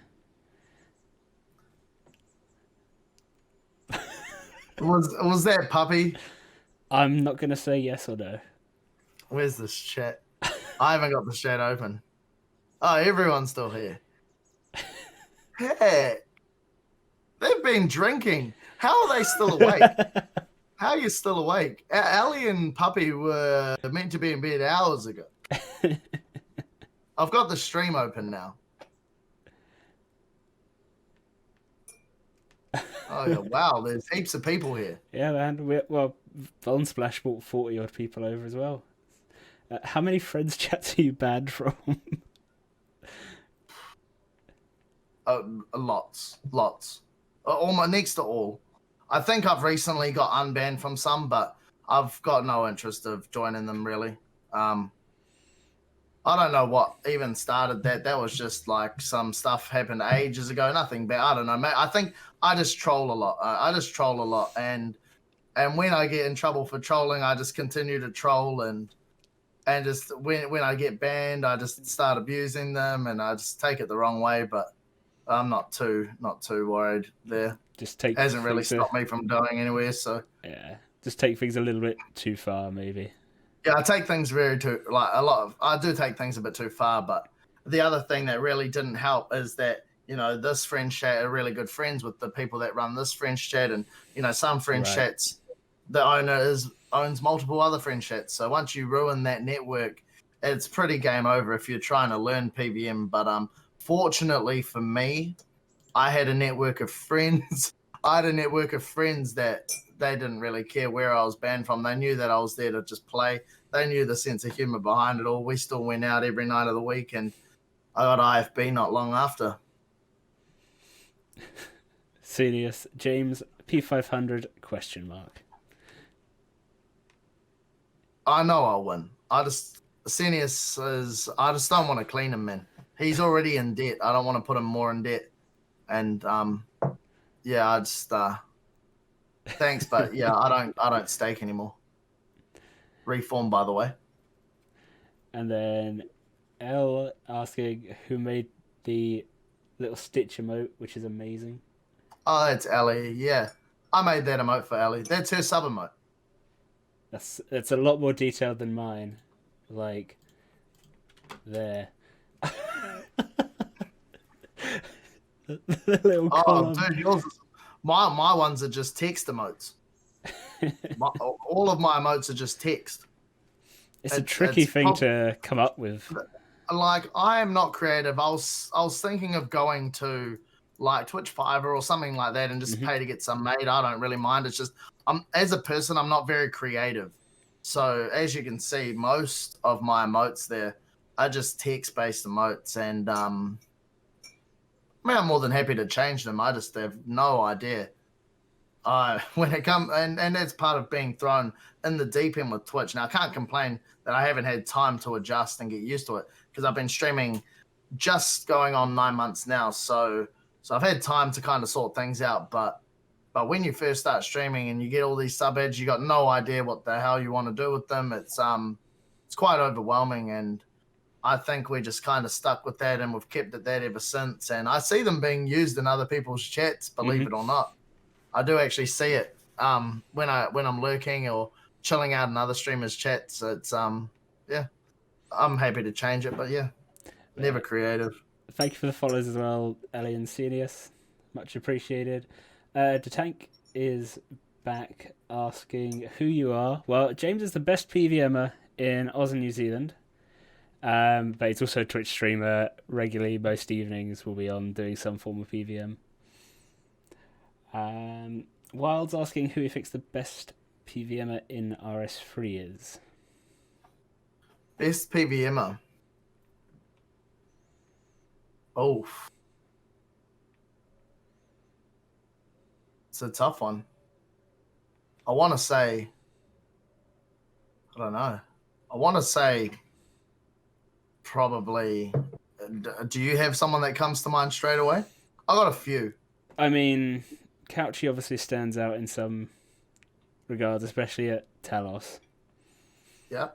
Was that Puppy? I'm not going to say yes or no. Where's this chat? I haven't got the chat open. Oh, everyone's still here. Hey, they've been drinking. How are they still awake? How are you still awake? Ali and Puppy were meant to be in bed hours ago. I've got the stream open now. Oh, yeah, wow, there's heaps of people here. Yeah, man. Bone Splash brought 40 odd people over as well. How many friends chats are you banned from? Lots. Next to all. I think I've recently got unbanned from some, but I've got no interest of joining them, really. I don't know what even started that. That was just like some stuff happened ages ago. Nothing bad. I don't know, mate. I think I just troll a lot. And when I get in trouble for trolling, I just continue to troll. And just when I get banned, I just start abusing them, and I just take it the wrong way. But I'm not too worried there. Hasn't really stopped me from going anywhere. So yeah, just take things a little bit too far, maybe. Yeah, I take things I do take things a bit too far, but the other thing that really didn't help is that, this friend chat are really good friends with the people that run this friend chat, and, some friend chats, the owner owns multiple other friend chats. So once you ruin that network, it's pretty game over if you're trying to learn PvM. But fortunately for me, I had a network of friends. That they didn't really care where I was banned from. They knew that I was there to just play. They knew the sense of humor behind it all. We still went out every night of the week, and I got IFB not long after. Serious. James, P500, ? I know I'll win. I just don't want to clean him, man. He's already in debt. I don't want to put him more in debt. And yeah, I just thanks, but yeah, I don't stake anymore. Reform, by the way. And then L asking who made the little Stitch emote, which is amazing. Oh, that's Ellie. Yeah, I made that emote for Ellie. That's her sub emote. That's a lot more detailed than mine. Like there. The little column. Dude, yours is, my ones are just text emotes. All of my emotes are just text. It's a tricky thing to come up with. Like, I am not creative. I was thinking of going to like Twitch Fiverr or something like that and just pay to get some made, I don't really mind. It's just as a person, I'm not very creative. So as you can see, most of my emotes there are just text-based emotes, and I'm more than happy to change them. I just have no idea. When it comes, and that's part of being thrown in the deep end with Twitch. Now I can't complain that I haven't had time to adjust and get used to it, because I've been streaming just going on 9 months now, so I've had time to kind of sort things out. But when you first start streaming and you get all these subheads, you got no idea what the hell you want to do with them. It's quite overwhelming, and I think we're just kind of stuck with that, and we've kept it that ever since. And I see them being used in other people's chats, believe it or not. I do actually see it when I'm lurking or chilling out in other streamers' chats. It's yeah, I'm happy to change it, but yeah, never creative. Thank you for the follows as well, Ellie and Celius. Much appreciated. Detank is back asking who you are. Well, James is the best PvMer in Oz and New Zealand. But he's also a Twitch streamer regularly. Most evenings will be on doing some form of PvM. Wild's asking who he thinks the best PvMer in RS3 is. Best PvMer. Oh, it's a tough one. I want to say, I don't know. I want to say probably. Do you have someone that comes to mind straight away? I got a few. I mean, Couchy obviously stands out in some regards, especially at Talos. Yeah.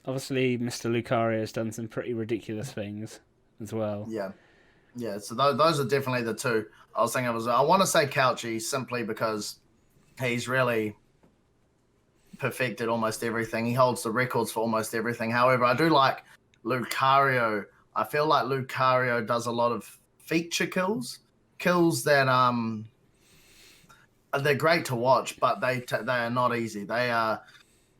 Obviously, Mr. Lucario has done some pretty ridiculous things as well. Yeah. So those are definitely the two I was thinking. I want to say Couchy simply because he's really perfected almost everything. He holds the records for almost everything. However, I do like Lucario. I feel like Lucario does a lot of feature kills that they're great to watch, but they are not easy.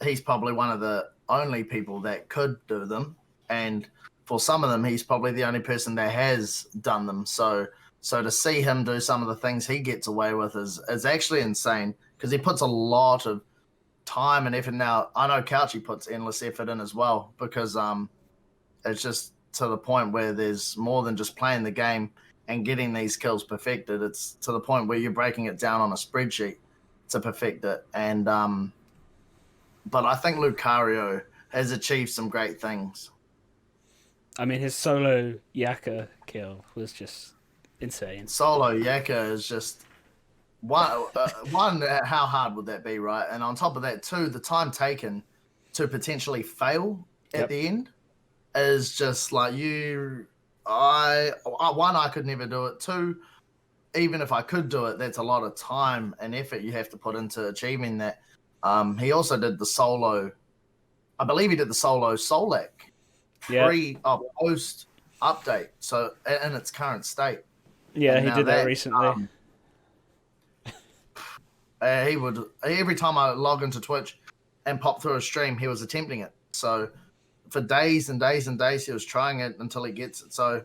He's probably one of the only people that could do them, and for some of them, he's probably the only person that has done them. So to see him do some of the things he gets away with is actually insane, because he puts a lot of time and effort. Now, I know Couchy puts endless effort in as well, because it's just to the point where there's more than just playing the game and getting these kills perfected. It's to the point where you're breaking it down on a spreadsheet to perfect it. And but I think Lucario has achieved some great things. I mean, his solo Yaka kill was just insane. Solo Yaka is just one. How hard would that be, right? And on top of that, too, the time taken to potentially fail at the end is just like I could never do it. Two, even if I could do it, that's a lot of time and effort you have to put into achieving that. He also did the solo. I believe he did the solo Solak post update, so in its current state. Yeah, he did that recently. He would, every time I log into Twitch and pop through a stream, he was attempting it. So for days and days and days, he was trying it until he gets it. So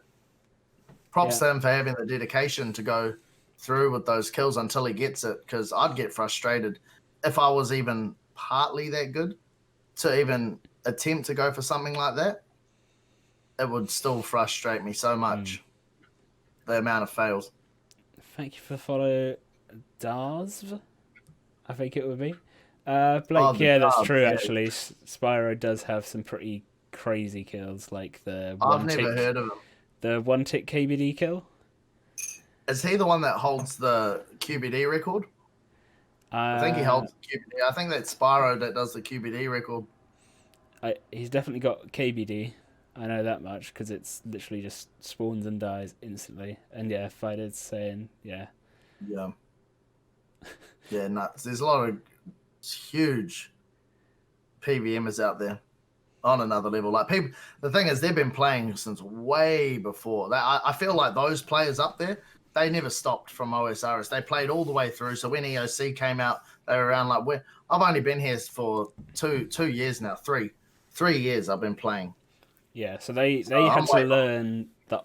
props to him for having the dedication to go through with those kills until he gets it, because I'd get frustrated if I was even partly that good to even attempt to go for something like that. It would still frustrate me so much, the amount of fails. Thank you for follow, Dars. I think it would be. Blake, that's true, actually. Spyro does have some pretty crazy kills, like I've never heard of him. The one-tick KBD kill. Is he the one that holds the QBD record? I think he holds the QBD. I think that's Spyro that does the QBD record. He's definitely got KBD. I know that much, because it's literally just spawns and dies instantly. And yeah, Fighted's saying, yeah. Yeah. Yeah, nuts. There's a lot of huge PvMers out there on another level. Like people, the thing is, they've been playing since way before. I feel like those players up there, they never stopped from OSRS. They played all the way through. So when EOC came out, they were around like I've only been here for two years now. 3 years I've been playing. Yeah, so they had to learn the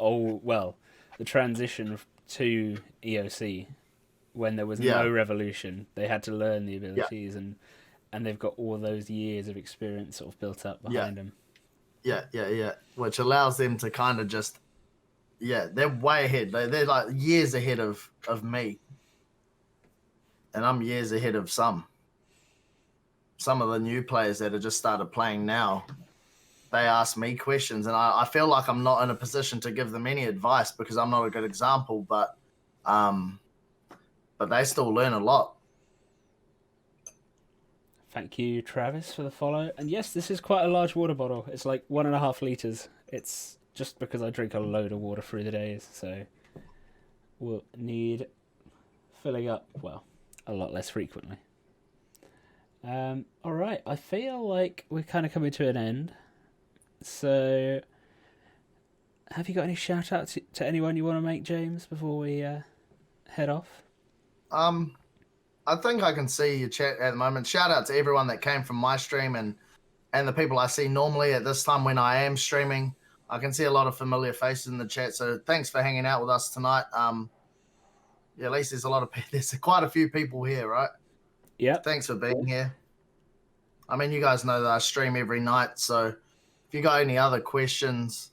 the transition to EOC when there was no revolution. They had to learn the abilities, and they've got all those years of experience sort of built up behind them. Yeah. Which allows them to kind of just, they're way ahead. They're like years ahead of me. And I'm years ahead of some of the new players that have just started playing now. They ask me questions, and I feel like I'm not in a position to give them any advice because I'm not a good example, but they still learn a lot. Thank you, Travis, for the follow. And yes, this is quite a large water bottle. It's like 1.5 litres. It's just because I drink a load of water through the days, so we'll need filling up, well, a lot less frequently. Alright, I feel like we're kind of coming to an end. So, have you got any shout outs to anyone you want to make, James, before we head off? I think I can see your chat at the moment. Shout out to everyone that came from my stream and the people I see normally at this time when I am streaming. I can see a lot of familiar faces in the chat, so thanks for hanging out with us tonight. At least there's quite a few people here, right? Yeah. Thanks for being here. I mean, you guys know that I stream every night, so if you got any other questions,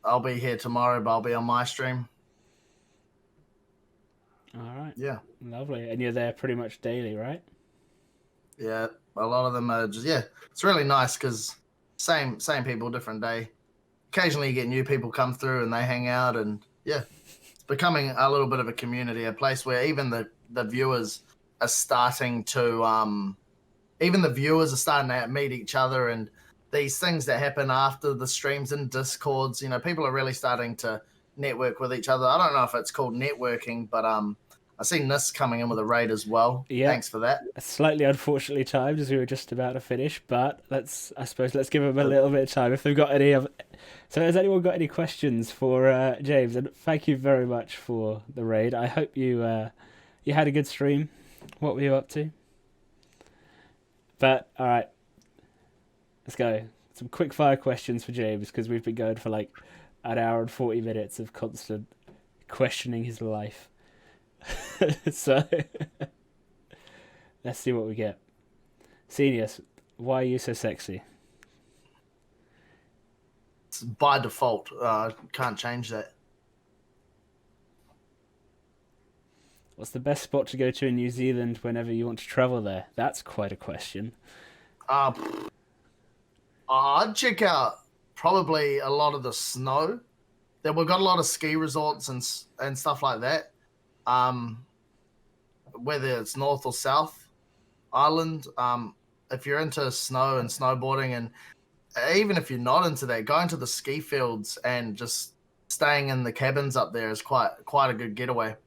I'll be here tomorrow, but I'll be on my stream. All right. Yeah. Lovely. And you're there pretty much daily, right? Yeah. A lot of them are just, it's really nice because same people, different day. Occasionally you get new people come through and they hang out, and it's becoming a little bit of a community, a place where even the viewers are starting to, meet each other, and these things that happen after the streams and Discords, people are really starting to network with each other. I don't know if it's called networking, but I seen this coming in with a raid as well. Yeah. Thanks for that. Slightly unfortunately timed as we were just about to finish, but let's give them a little bit of time if they've got any of. So has anyone got any questions for James? And thank you very much for the raid. I hope you had a good stream. What were you up to? But all right, let's go. Some quick fire questions for James, because we've been going for like an hour and 40 minutes of constant questioning his life. So let's see what we get. Seniors, why are you so sexy? It's by default. Can't change that. What's the best spot to go to in New Zealand whenever you want to travel there? That's quite a question. I'd check out probably a lot of the snow. We've got a lot of ski resorts and stuff like that. Whether it's North or South Island, if you're into snow and snowboarding, and even if you're not into that, going to the ski fields and just staying in the cabins up there is quite a good getaway.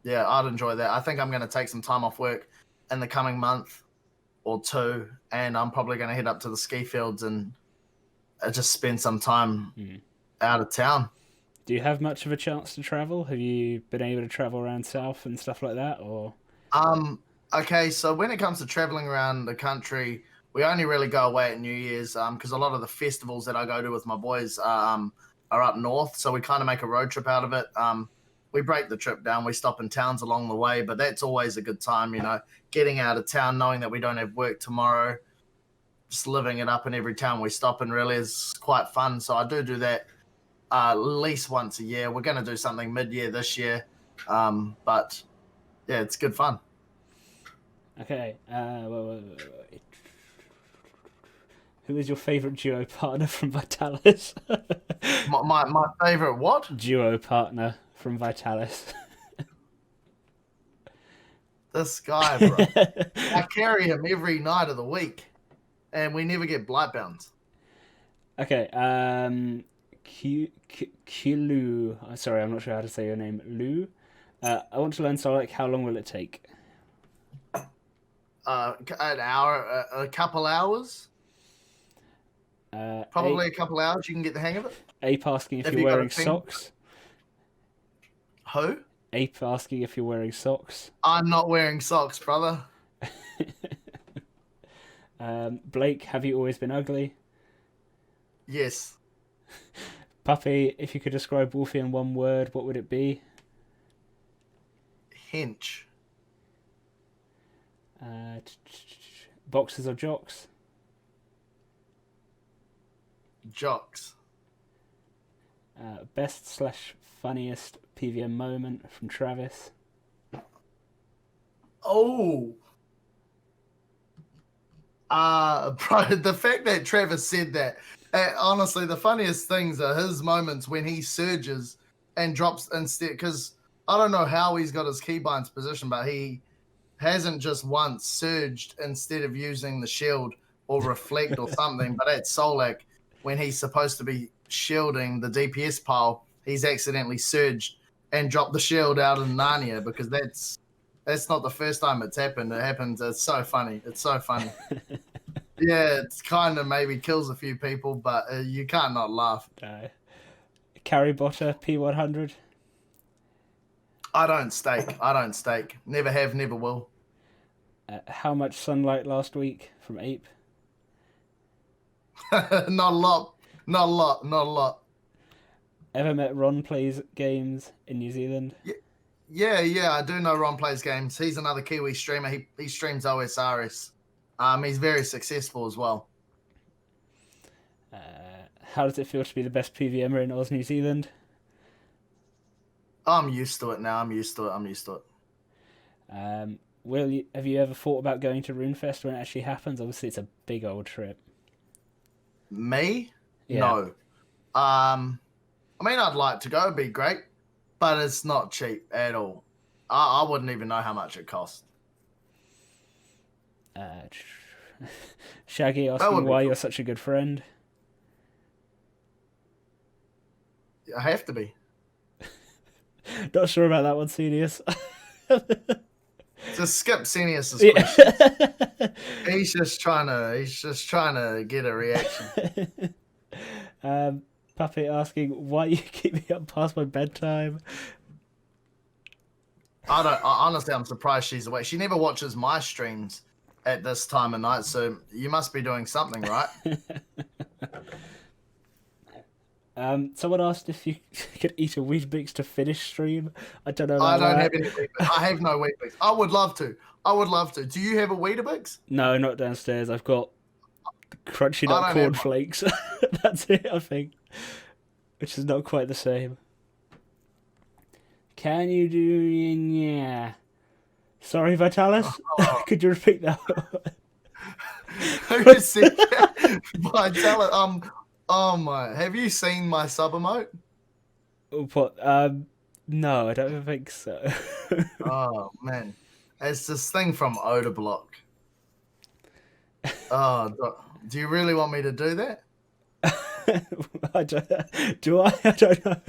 Yeah, I'd enjoy that. I think I'm going to take some time off work in the coming month or two, and I'm probably going to head up to the ski fields and just spend some time out of town. Do you have much of a chance to travel? Have you been able to travel around south and stuff like that, or? Okay, so when it comes to traveling around the country, we only really go away at New Year's because a lot of the festivals that I go to with my boys are up north, so we kind of make a road trip out of it. We break the trip down. We stop in towns along the way, but that's always a good time, getting out of town, knowing that we don't have work tomorrow, just living it up in every town we stop in really is quite fun. So I do that at least once a year. We're going to do something mid-year this year, but yeah, it's good fun. Okay. Who is your favourite duo partner from Vitalis? my favourite what? Duo partner from Vitalis. This guy, bro. I carry him every night of the week, and we never get blight bounds. Okay. Kilu. Sorry, I'm not sure how to say your name. Lu. I want to learn Solak. How long will it take? An hour, a couple hours. Probably a couple hours. You can get the hang of it. Ape asking if you're wearing socks. Who? Ape asking if you're wearing socks. I'm not wearing socks, brother. Blake, have you always been ugly? Yes. Puppy, if you could describe Wolfie in one word, what would it be? Hench. Boxers or jocks? Jocks. Best/funniest PvM moment from Travis? Oh. Bro, the fact that Travis said that, honestly, the funniest things are his moments when he surges and drops instead. Because I don't know how he's got his keybinds position, but he hasn't just once surged instead of using the shield or reflect or something. But at Solak, when he's supposed to be shielding the DPS pile, he's accidentally surged and dropped the shield out in Narnia, because that's not the first time it's happened. It happens. It's so funny. It's so funny. Yeah, it's kind of maybe kills a few people, but you can't not laugh. No. Carry botter P100? I don't stake. Never have, never will. How much sunlight last week from Ape? Not a lot. Ever met Ron plays games in New Zealand? Yeah, I do know Ron plays games. He's another Kiwi streamer. He streams OSRS. He's very successful as well. How does it feel to be the best PVMer in Oz, New Zealand? I'm used to it now. I'm used to it. Have you ever thought about going to RuneFest when it actually happens? Obviously, it's a big old trip. Me? Yeah. No. I mean, I'd like to go. It'd be great, but it's not cheap at all. I wouldn't even know how much it costs. Shaggy asking why you're such a good friend. I have to be. Not sure about that one, Senius. Just skip Senius's questions. He's just trying to get a reaction. Puppy asking why you keep me up past my bedtime. Honestly, I'm surprised she's awake. She never watches my streams at this time of night, so you must be doing something right. Someone asked if you could eat a Weetabix to finish stream. I don't know. I don't have any Weetabix. I have no Weetabix. I would love to. Do you have a Weetabix? No, not downstairs. I've got crunchy nut cornflakes. That's it, I think. Which is not quite the same. Can you do... Yeah. Sorry, Vitalis? Oh. Could you repeat that? Who said that? Vitalis, oh my... Have you seen my sub emote? What? No, I don't think so. Oh, man. It's this thing from Odablock. Oh, do you really want me to do that? Do I? I don't know.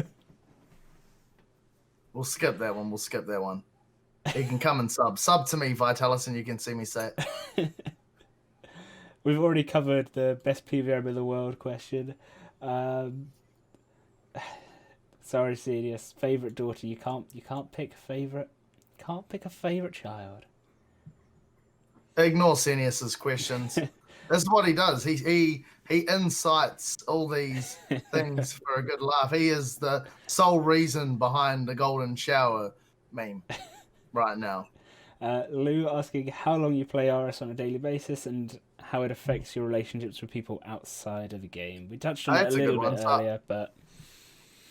We'll skip that one. You can come and sub to me, Vitalis, and you can see me say it. We've already covered the best PVM in the world question. Sorry, Senius. Favorite daughter? You can't pick a favorite. Can't pick a favorite child. Ignore Senius's questions. That's what he does. He incites all these things for a good laugh. He is the sole reason behind the golden shower meme right now. Lou asking how long you play RS on a daily basis and how it affects your relationships with people outside of the game. We touched on it a little bit earlier, but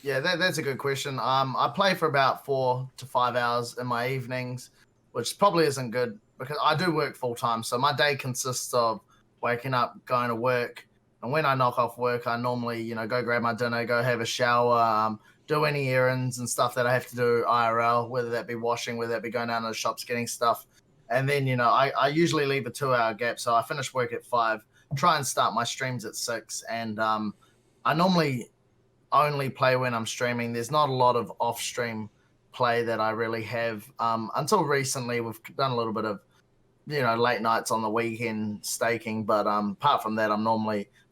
yeah, that's a good question. I play for about 4 to 5 hours in my evenings, which probably isn't good because I do work full time. So my day consists of waking up, going to work, and when I knock off work, I normally, go grab my dinner, go have a shower, do any errands and stuff that I have to do IRL, whether that be washing, whether that be going down to the shops, getting stuff. And then, I usually leave a 2-hour gap. So I finish work at 5, try and start my streams at 6. And I normally only play when I'm streaming. There's not a lot of off-stream play that I really have. Until recently, we've done a little bit of, late nights on the weekend staking. But apart from that, if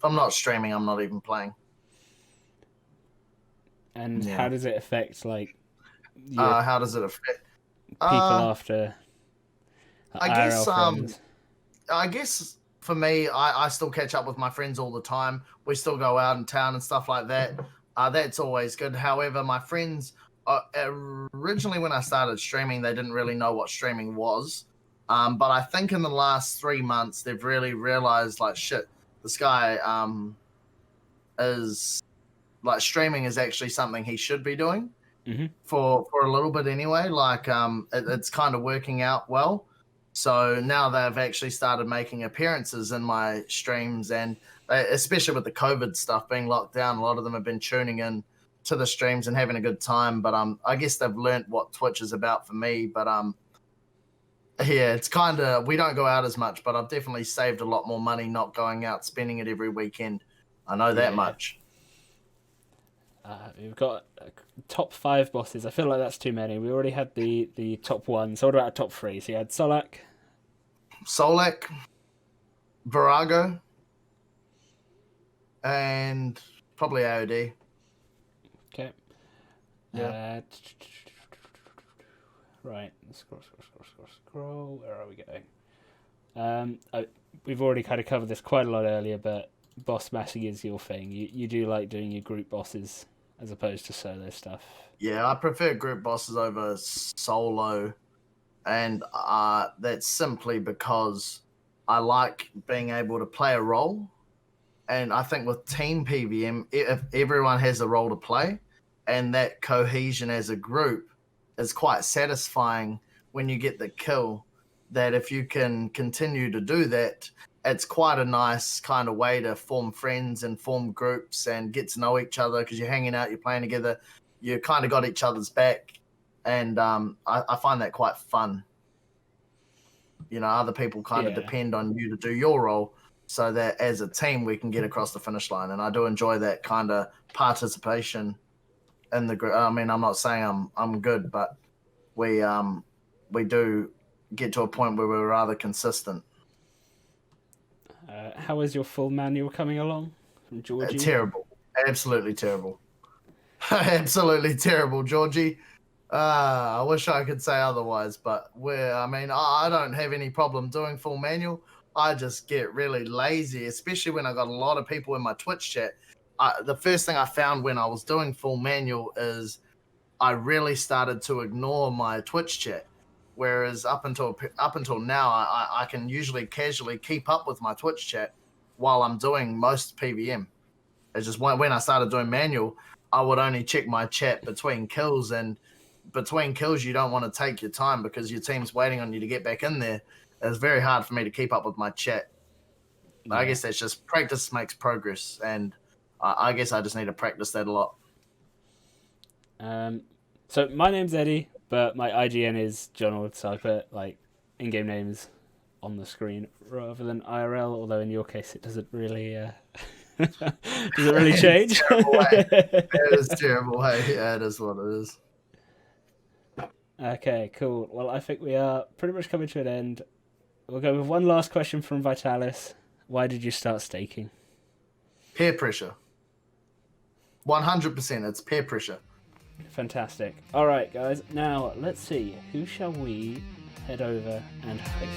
I'm not streaming, I'm not even playing. And how does it affect, how does it affect people after I guess for me, I still catch up with my friends all the time. We still go out in town and stuff like that. That's always good. However, my friends, originally when I started streaming, they didn't really know what streaming was. But I think in the last 3 months, they've really realized, like, shit, this guy is, like, streaming is actually something he should be doing for a little bit anyway. Like, it's kind of working out well. So now they've actually started making appearances in my streams, and especially with the COVID stuff being locked down, a lot of them have been tuning in to the streams and having a good time. But I guess they've learnt what Twitch is about for me. But yeah, it's kind of, we don't go out as much, but I've definitely saved a lot more money not going out, spending it every weekend. I know that much. We've got top 5 bosses. I feel like that's too many. We already had the top 1. So what about a top 3? So you had Solak, Virago, and probably AOD. Okay. Yeah. Right. Scroll. Where are we going? We've already kind of covered this quite a lot earlier, but boss smashing is your thing. You do like doing your group bosses as opposed to solo stuff. Yeah, I prefer group bosses over solo, and that's simply because I like being able to play a role. And I think with team PvM, if everyone has a role to play, and that cohesion as a group is quite satisfying when you get the kill, that if you can continue to do that, it's quite a nice kind of way to form friends and form groups and get to know each other, because you're hanging out, you're playing together, you kind of got each other's back. And I find that quite fun. You know, other people kind of depend on you to do your role, so that as a team we can get across the finish line. And I do enjoy that kind of participation in the group. I mean, I'm not saying I'm good, but we do get to a point where we're rather consistent. How is your full manual coming along from Georgie? Terrible. Absolutely terrible. Absolutely terrible, Georgie. I wish I could say otherwise, but I don't have any problem doing full manual. I just get really lazy, especially when I got a lot of people in my Twitch chat. The first thing I found when I was doing full manual is I really started to ignore my Twitch chat. Whereas up until now, I can usually casually keep up with my Twitch chat while I'm doing most PvM. It's just when I started doing manual, I would only check my chat between kills, and between kills you don't want to take your time because your team's waiting on you to get back in there. It's very hard for me to keep up with my chat. Yeah. I guess that's just practice makes progress, and I guess I just need to practice that a lot. So my name's Eddie, but my IGN is John Old, so I put like in-game names on the screen rather than IRL. Although in your case, it doesn't really change. It is terrible. Hey, yeah, it is what it is. Okay, cool. Well, I think we are pretty much coming to an end. We'll go with one last question from Vitalis. Why did you start staking? Peer pressure. 100%. It's peer pressure. Fantastic. All right, guys. Now, let's see. Who shall we head over and host?